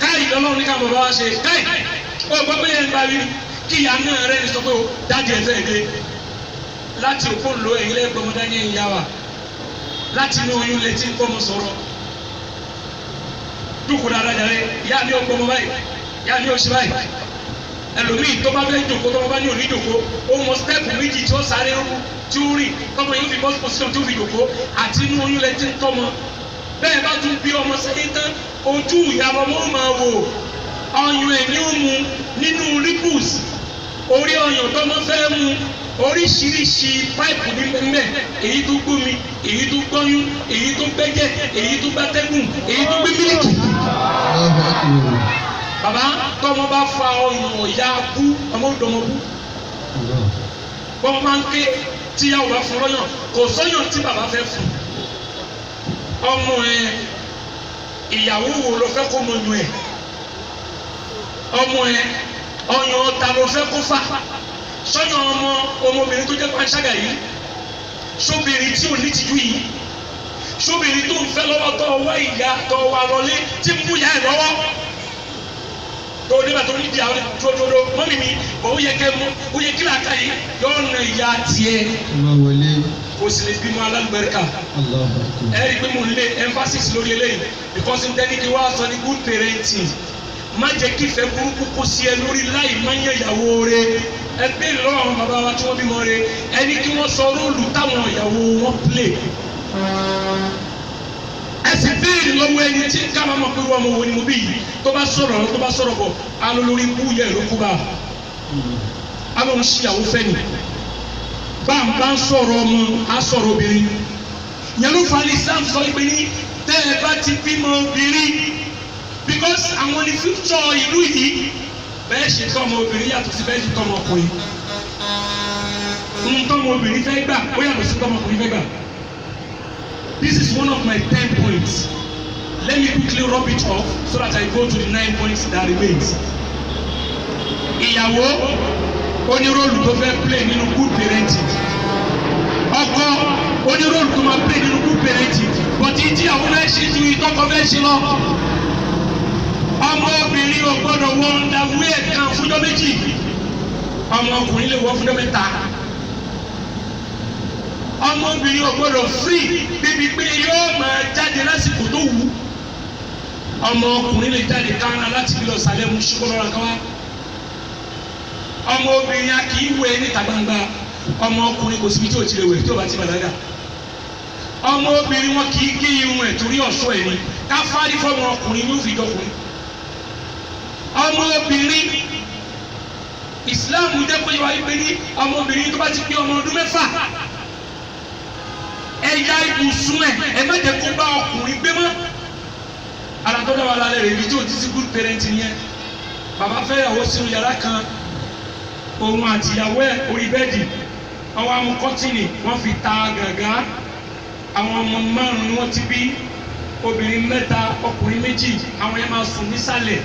káì lọ́lọ́run ní ká bàbá wa ṣe káì ó gbọ́ pé yẹn ń bá rí kí ìyá náà rẹ̀ ní sọ pé o dájú ẹ̀ fẹ́ dé láti òkú lo ẹ̀yin lẹ́gbọ̀n ọmọdé ní ìyá wa láti inú oyún létí ń gbọ́mọ sọ̀rọ̀ dúkùú dáadáa jàre ìyá mi ò gbọ́mọ báyìí ìyá mi ò ṣe báyìí ẹlòmíì tó bá fẹ́ jòkó tó bá ní òní jòkó ó mọ stẹ́ẹ̀pù méjì tí ó sáré tí ó rìn tọmọ yóò fi bọ́ pòsíṣọ̀n tí ó fi jòkó àti inú oyún lẹ́tí ń tọ́mọ bẹ́ẹ̀ bá tún bí ọmọ sẹ́yìn tán ojú ìyàwó ọmọ máa wò ọyàn ẹ̀ ní ó mu nínú ripples orí ọyàn tọmọ fẹ́ mu oríṣiríṣi páìpù ní mẹ́mẹ́ èyí tó gbómi èyí tó gbọ́yún èyí tó gbẹ́jẹ̀ èyí tó gbátẹ́gùn èyí tó gbé mílíkì. Bàbá tọmọ bá fa ọyàn ọ̀yà bú ọmọ òdòmọ bú bọ́mọ máa ń ké tíyàwó bá fún lọ́yàn kò sọ́yàn tí bàbá fẹ́ fún ọmọ ẹ ìyàwó wo ló fẹ́ kó mọ̀nyún ẹ ọmọ ẹ ọyàn ọ̀tá ló fẹ́ kó fà sọ́yàn ọmọbìnrin tó jẹ́ panṣágà yìí sóbìnrin tí ò ní tìjú yìí sóbìnrin tó ń fẹ́ lọ́wọ́ tó wá ìyá tó wà lọlé tí ń bú ìyá ẹ̀ lọ́wọ́ tó nígbà tó ní di àwọn dúródúró mọ́mí mi ó yẹ kẹ́ mú ó yẹ kí làákà yìí yóò na ìyá tiẹ̀ kò sì lè bímọ alálùbáríkà ẹ rí i pé mo ń lé emphasis lórí eléyìí because n tẹ́ni kí wàá sọ ní good parenting má jẹ́ kí ìfẹ́ burúkú kó sí ẹ lórí láì má yẹ ìyàwó rẹ ẹ béèrè lọ́wọ́ àwọn bàbá wa tí wọ́n bímọ rẹ ẹni kí wọ́n sọ róòlù táwọn ìyàwó wọn play ẹ sì béèrè lọ́wọ́ ẹni tí ká máa mọ̀ pé wọ́n mọ̀ wo ni mo bí yìí tó bá sọ̀rọ̀ bọ̀ alólórí bú yẹ ló kú bá alóhùn ṣìyàwó fẹ́ ni bá ń sọ̀rọ̀ ọmọ á sọ̀rọ̀ obìnrin yẹn ló fa ní Islam sọ pé ní tẹ́ ẹ bá ti bímọ obìnrin because àwọn ní future ìlú yìí bẹ́ẹ̀ ṣe tọ́ ọmọ obìnrin yàtọ̀ sí bẹ́ẹ̀ ṣe tọ́ ọmọ ọkùnrin ń tọ́ ọmọ obìnrin fẹ́ gbà ó yàtọ̀ sí tọ́ ọmọ ọkùnrin fẹ́ gbà. This is one of my 10 points. Let me quickly rub it off so that I go to the 9 points that remains. Ìyàwó oníròlù tó fẹ́ play nínú good parenting. Ọkọ oníròlù tó máa play nínú good parenting. But ìdíyàwó náà ṣe ju ìtọ́kọ fẹ́ ṣe lọ. Ọmọ obìnrin ò gbọ́dọ̀ wọ underwear kan fúnjọ́ méjì. Ọmọ ọkùnrin lè wọ fúnjọ́ mẹ́ta. Ọmọbìnrin ò gbọ́dọ̀ free bíbi pé yóò máa jáde lásìkò tó wù ú ọmọ ọkùnrin lè jáde kánà láti bí lọ sàlẹ̀ mú ṣùgbọ́n lọ́ra kan wá ọmọ obìnrin a kì í wẹ̀ níta gbangba ọmọ ọkùnrin kò síbi tí ò ti lè wẹ̀ tí ò bá ti bàlágà ọmọ obìnrin wọn kì í gé irun ẹ̀ torí ọ̀ṣọ́ ẹ̀ ni ká fárí fọmọ ọkùnrin ní òfin dọkùnrin ọmọ obìnrin Islam jẹ́ pé wáyé pé ní ọmọ obìnrin tó bá ti pé ọmọ ọdún mẹ́fà ẹ̀yà ibùsùn ẹ̀ má jẹ́ kó bá ọkùnrin gbé mọ́ alatọ́jà wà lálẹ́ rẹ̀ ibi tí o ti sí good parenting yẹn bàbá fẹ́ ìyàwó sínú yàrá kan òun àti ìyàwó ẹ̀ orí bẹ́ẹ̀dì àwọn amú kọ́tìnì wọ́n fi ta gàgá àwọn ọmọ márùn ni wọ́n ti bí obìnrin mẹ́ta ọkùnrin méjì àwọn yẹn máa sùn nísàlẹ̀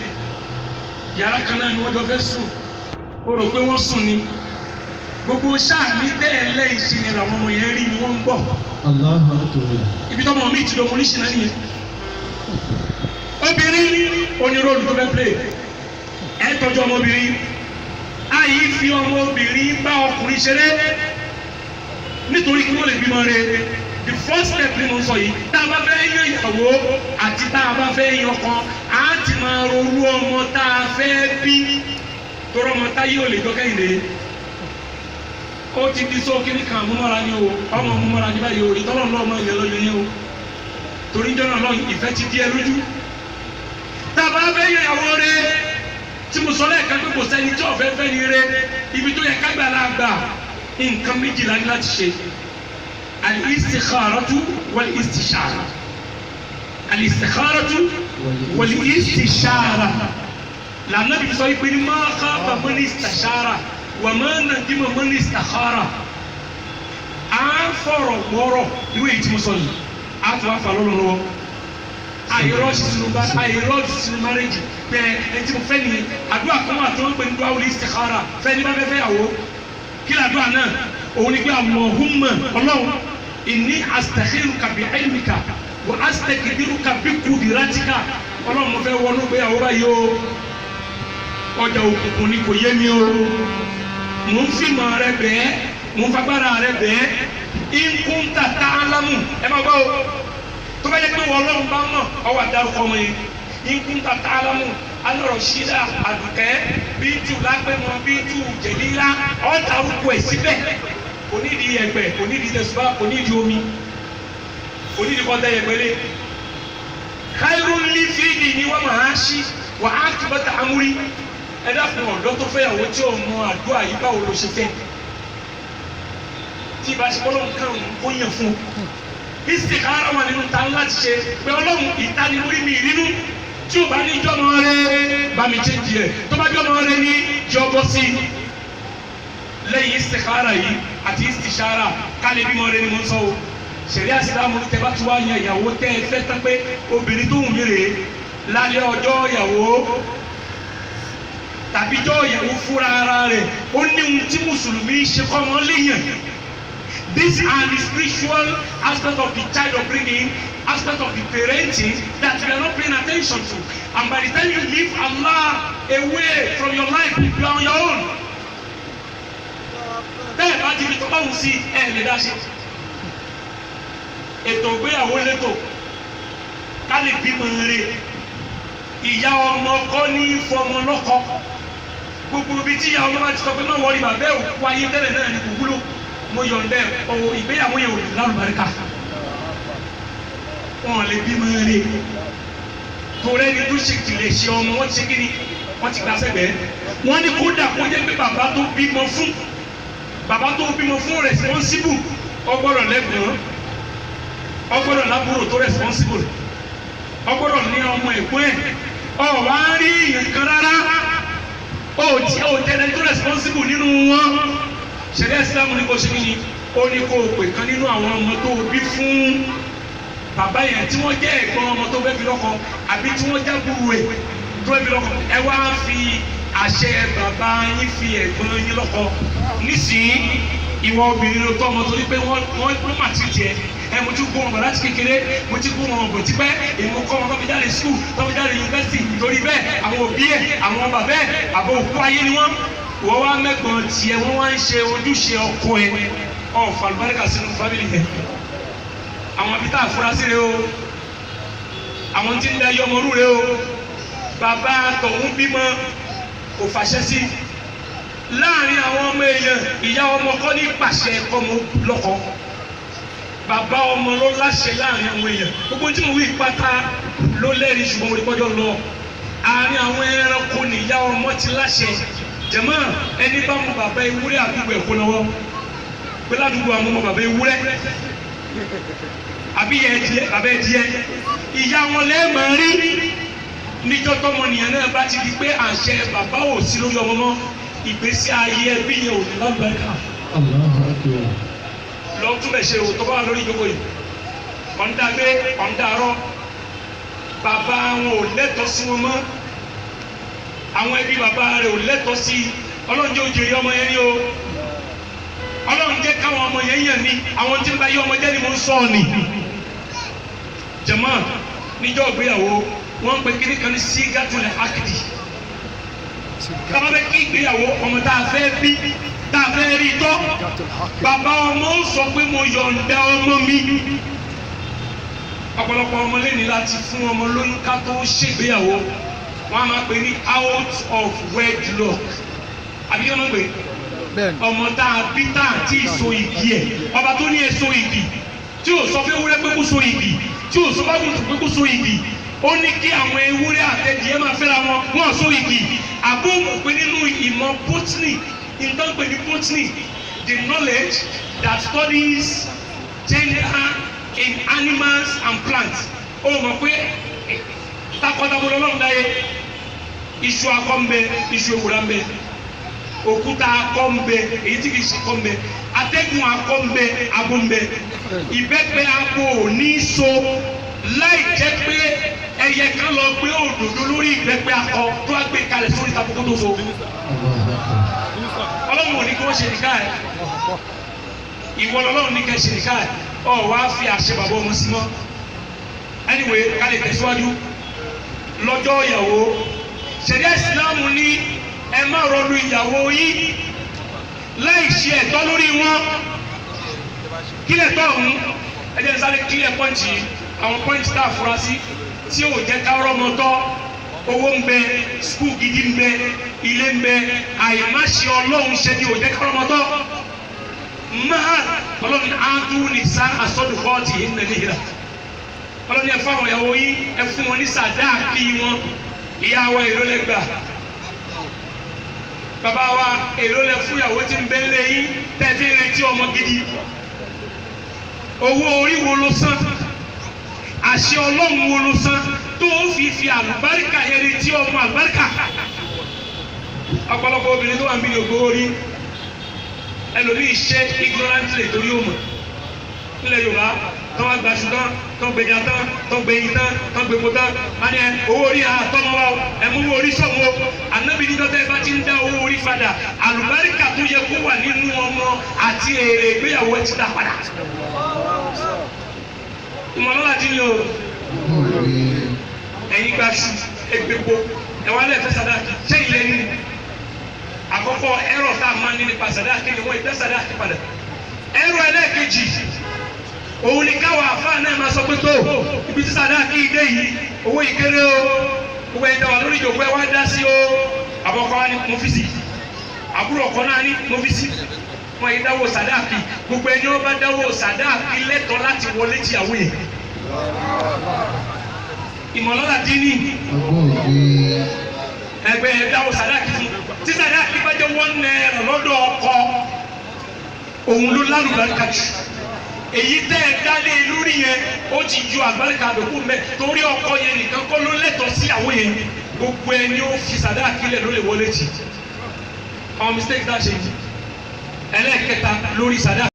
yàrá kan náà ni wọ́n jọ fẹ́ sùn o rò pé wọ́n sùn ni gbogbo sáà ní bẹ́ẹ̀ lẹ́yìn sí ni làwọn ọmọ yẹn rí ni wọ́n ń bọ̀ ibi tọ́mọ mi ti lọ́mọ oníṣìnà nìyẹn obìnrin oníròlù tó fẹ́ play ẹ tọ́jú ọmọbìnrin àyè fi ọmọbìnrin bá ọkùnrin ṣeré nítorí kí wọ́n lè bímọ rẹ̀ the first step ni mo sọ yìí tá a bá fẹ́ yan ìyàwó àti tá a bá fẹ́ yan ọkọ á ti máa ronú ọmọ tá a fẹ́ bí torí ọmọ táyé ò lè jọ kẹ́hìndé ó ti di sókè ní kan múmọ́ra ni o ọmọ múmọ́ra ní báyìí o ìtọ́lọ́ náà ọmọ ìyẹn lóyún yẹn o torí jọ́nà náà ìfẹ́ ti di ẹ lójú. tàbá fẹ́ yẹ ìyàwó rẹ tí mo sọ lẹ́ẹ̀kan pé kò sẹ́ni tí ọ̀fẹ́ fẹ́ ni rẹ ibi tó yẹ kágbà láàgbà nǹkan méjìlá ní láti ṣe al-istikharatu wal-istishara al-istikharatu wal-istishara lànà bí sọ pé ní máa khaba man istashara wà máa nadima man istakhara à ń fọ̀rọ̀ gbọ́rọ̀ irú èyí tí mo sọ yìí á tún wá fà lọ́wọ́ àìrọ́ọ̀ṣì sínú márẹ́jì pé ẹni tí mo fẹ́ nìyẹn àdúrà kan wà tí wọ́n ń pè ní dua al-istikhara fẹ́ ní bá fẹ́ fẹ́ yàwó kí làdúrà náà òun ni pé Allahumma ọlọ́run inni astakhiruka bi ilmika wa astakdiruka bi qudratika ọlọ́run mo fẹ́ wọnú pé yàwó báyìí o ọjà òkùnkùn ni kò yé mi o mò ń fìmọ̀ rẹ bẹ́ẹ̀ mò ń fagbára rẹ bẹ́ẹ̀ in kunta ta'lamu ẹ máa gbọ́ o tó bá yẹ pé wọ́n ọlọ́run bá mọ̀ ọwọ́ àdárúkọ ọmọ yẹn in kunta ta'lamu alọ̀rọ̀ ṣídà àdùkẹ́ bíntù lápẹ́mọ́ bíntù jẹ̀lílá ọ̀dàrúkọ ẹ̀ síbẹ̀ onídìí ẹgbẹ́ onídìí tẹ̀sùbá onídìí omi onídìí kọ́tà ẹgbẹ́lẹ́ khairun li fíìdì ni wọ́n máa ṣí wà á kìbọ́tà amúrí ẹ dákun ọ̀dọ́ tó fẹ́yàwó tí ò mọ àdúrà yìí báwo ló ṣe fẹ́ tí ìbá ṣe kọ́ lóun kàn ó yàn fún istikhara wà nínú ta láti ṣe pé ọlọ́run ìtanimórí mi ìrínú tí o bá ní jọmọ rẹ bá mi ṣe jẹ tó bá jọmọ rẹ ní jọbọ sí lẹ́yìn istikhara yìí àti istishara kálí bímọ rẹ ni mo ń sọ o ṣẹ̀ríà Ìsìlámù tẹ bá tún wá yan ìyàwó tẹ ẹ fẹ́ tán pé obìnrin tó wù mí rèé lálẹ́ ọjọ́ ìyàwó tàbí jọ́ ìyàwó fúnra ara rẹ̀ ó ní ohun tí mùsùlùmí ṣe kọ́ wọn léyìn. These are the spiritual aspect of the child upbringing, aspect of the parenting that we are not paying attention to. And by the time you leave Allah away from your life, you are on your own. Bẹ́ẹ̀ bá ti fi tó báwọn sí ẹ̀ lè dá ṣe. Ètò ìgbéyàwó létò ká lè bímọ rere. Ìyá ọmọ kọ́ ní fọmọ lọ́kọ. Gbogbo ibi tí ìyá ọmọ bá ti sọ pé náà wọlé bàbá ẹ̀ òkú ayé tẹ́lẹ̀ náà ni kò wúlò. Mo yọ̀ǹda ọ̀wọ̀ ìgbéyàwó yẹn ò lè lálùbáríkà wọn lè bímọ rere torí ẹni tó ṣe kìlẹ̀ ṣe ọmọ wọn ti ṣe kí ni wọn ti gbà sẹ́gbẹ̀ẹ́ wọn ní kódà kó jẹ́ pé bàbá tó bímọ fún responsible ọgbọ́dọ̀ lẹ́gbọ̀n ọgbọ́dọ̀ lábúrò tó responsible ọgbọ́dọ̀ ní ọmọ ẹ̀gbọ́n ẹ̀ ọ̀wá rí nǹkan rárá ó tẹ̀lé tó responsible nínú wọn. Ṣẹ̀ríà Ìsìlámù ní kò ṣe kíni ó ní kó o pè kan nínú àwọn ọmọ tó bí fún bàbá yẹn tí wọ́n jẹ́ ẹ̀gbọ́n ọmọ tó fẹ́ fi lọ́kọ àbí tí wọ́n jábùrú ẹ̀ tó fẹ́ fi lọ́kọ ẹ wá fi àṣẹ bàbá yín fi ẹ̀gbọ́n yín lọ́kọ nísìnyí ìwọ obìnrin ló tọ́ ọmọ torí pé wọ́n mà ti jẹ ẹ mo ti kó ọmọ láti kékeré mo ti kó ọmọ bọ̀ tipẹ́ èmi kọ́ ọmọ tó fi jáde skul tó fi jáde yunifásitì torí bẹ́ẹ̀ àwọn òbí ẹ̀ àwọn bàbá ẹ̀ àbọ̀ òkú ayé ni wọ́n wá mẹ́gbọ̀n tiẹ̀ wọ́n wá ń ṣe ojúṣe ọkọ ẹ̀ ọ̀fà àlùbáríkà sínú fámìlì yẹn àwọn abitá àfúrásì rẹ o àwọn tí ń da yọmọ rú rẹ o bàbá tọ̀hún bímọ kò fàṣẹ sí láàrin àwọn ọmọ èèyàn ìyá ọmọ kọ́ ní pàṣẹ kọ́mọ lọ́kọ bàbá ọmọ ló láṣẹ láàrin àwọn èèyàn gbogbo tí mo wí pátá ló lẹ́rìí ṣùgbọ́n mo rí pọ́jọ́ lọ àárín àwọn ẹranko nìyá ọmọ ti láṣẹ jẹ̀mọ́ ẹni bá mú bàbá ewúrẹ́ àdúgbò ẹ̀kọ́ lọ́wọ́ pé ládùúgbò àwọn ọmọ bàbá ewúrẹ́ àbí bàbá ẹ̀díẹ̀ ìyá wọn lẹ́ẹ̀mọ̀ rí níjọ́ tọmọnìyàn náà bá ti di pé àṣẹ bàbá ò sí lórí ọmọ mọ́ ìgbésí ayé ẹbí yẹn ò ní lágbàkà lọ túbẹ̀ ṣe òótọ́ bá wà lórí ìjókòó yìí ọ̀ndàgbé ọ̀ndàrọ̀ bàbá wọn ò lẹ́tọ̀ọ́ sí wọn mọ́ àwọn ẹbí bàbá rẹ̀ ò lẹ́tọ̀ọ́ sí ọlọ́run jẹ́ òjòyè ọmọ yẹn ní o ọlọ́run jẹ́ káwọn ọmọ yẹn yàn ní àwọn tí ń bá yé ọmọ jẹ́ ni mo ń sọ ọ́ ni jàmáà níjọ́ ìgbéyàwó wọ́n ń pe kíní kan ní sígátulẹ̀ ákìdì táwọn bẹ kí ìgbéyàwó ọmọ tá a fẹ́ bí tá a fẹ́ rí tọ́ bàbá ọmọ ń sọ pé mo yọ̀ǹda ọmọ mi ọ̀pọ̀lọpọ̀ ọmọ lẹ́ni láti fún ọmọ lóyún ká tó ṣègbéyàwó wọ́n á máa pè ní out of wedlock àbí yọ́n máa pè ọmọ tá a bí tá a ti so igi ẹ̀ ọba tó ní èso igi tí ò sọ fún ewúrẹ́ pé kó so igi tí ò sọ fún àgùntàn pé kó so igi ó ní kí àwọn ewúrẹ́ àtẹ̀dìẹ́ máa fẹ́ra wọn wọ́n so igi àbúrò pé nínú ìmọ̀ botany ìtọ́gbẹ̀ ní botany the knowledge that studies gender in animals and plants ó mọ̀ pé takọtabo lọ́lọ́run dáyé iṣu akọ ń bẹ iṣu ewúrẹ́ ń bẹ òkúta akọ ń bẹ èyí tí kì í ṣe akọ ń bẹ atẹ́gùn akọ ń bẹ abo ń bẹ ìbẹ́pẹ abo ò ní so láì jẹ́ pé ẹyẹ kan lọ gbé òdòdó lórí ìbẹ́pẹ akọ tó wá gbé kalẹ̀ sórí ìtàkùn tó so ọlọ́run ò ní kí wọ́n ṣe nìkan ẹ̀ ìwọ lọ́lọ́run ní kẹ́ ṣe nìkan ẹ̀ ọ̀ wá fi àṣẹ bàbá ọmọ sí mọ́ anyway ká lè tẹ̀síwájú lọ́jọ́ ìyàwó ṣẹ̀ríà ìsìlámù ní ẹ má rọlù ìyàwó yín láì ṣe ẹ̀tọ́ lórí wọn kí lè tọ́ ọ̀hún ẹ jẹ́ sáré kílẹ̀ pọ́ǹtì àwọn pọ́ǹtì tá a fura sí tí ò jẹ́ ká rọ́mọ tọ́ owó ń bẹ skul gidi ń bẹ ilé ń bẹ àìmáṣe ọlọ́run ṣe ni ò jẹ́ ká rọ́mọ tọ́ máa ọlọ́run á dún ní sá àsọdùkọ́ọ̀tì yìí nà níhìrà ọlọ́run ẹ fáwọn ìyàwó yín ẹ fún wọn ní sàdáàkì wọn ìyá wa èrò lẹ gbà bàbá wa èrò lẹ fún ìyàwó tí ń bẹ lé yín tẹ́tí retí ọmọ gidi owó orí wo ló san àṣẹ ọlọ́run wo ló san tó fi àlùbáríkà yẹn retí ọmọ àlùbáríkà ọ̀pọ̀lọpọ̀ obìnrin tó wà níbi ògbó orí ẹlòmíì ṣe ignorantly torí òmò nílẹ̀ Yorùbá tó wá gbaṣu tán tó gbẹjà tán tó gbẹyin tán tó gbẹmọ tán má ní owó orí àtọmọ wa ẹ mú owó orí sọmọ Ànábì ní dọ́tẹ́ bá ti ń dá owó orí padà àlùbáríkà tó yẹ kó wà nínú ọmọ àti èrè ìgbéyàwó ẹ ti dá padà. ìmọ̀lọ́lá ti ń lò ẹ̀yin gbaṣu ẹgbẹ́gbó ẹ̀wọ̀n alẹ́ fẹ́ sàdáàkì ṣé ilé ní àkọ́kọ́ ẹ̀rọ tá a máa ń ní nípa sàdáàkì ni wọ́n ìgbẹ́ sàdáàkì padà ẹ̀rọ ẹlẹ́ẹ̀kejì òun ni káwọn àfáà náà máa sọ pé tó ibi tí sàdáàkì ìdé yìí owó ìkéré o gbogbo ẹ̀dá wà lórí ìjòkó ẹ wá dá sí o àbọ̀kọ́ wa ní mo fi sí àbúrò ọkọ náà ní mo fi sí wọn yìí dáwọ́ sàdáàkì gbogbo ẹni wọn bá dáwọ́ sàdáàkì lẹ́tọ̀ọ́ láti wọlé tìyàwó yẹn ìmọ̀lọ́lá dín ní ẹgbẹ́ ẹ̀dáwó sàdáàkì fún tí sàdáàkì bá jẹ́ $1 lọ́dọ̀ ọkọ òun ló lálùbáríkà jù èyí tẹ́ ẹ dálé lórí yẹn ó ti ju àgbáríkà àdókù mẹ́ torí ọkọ yẹn nìkan kọ́ ló lẹ́tọ̀ọ́ sí àwọn yẹn gbogbo ẹni ó fi sàdáàkì lẹ̀ ló lè wọlé tì àwọn mistake dá ṣe ẹlẹ́ẹ̀kẹta lórí sàdáàkì.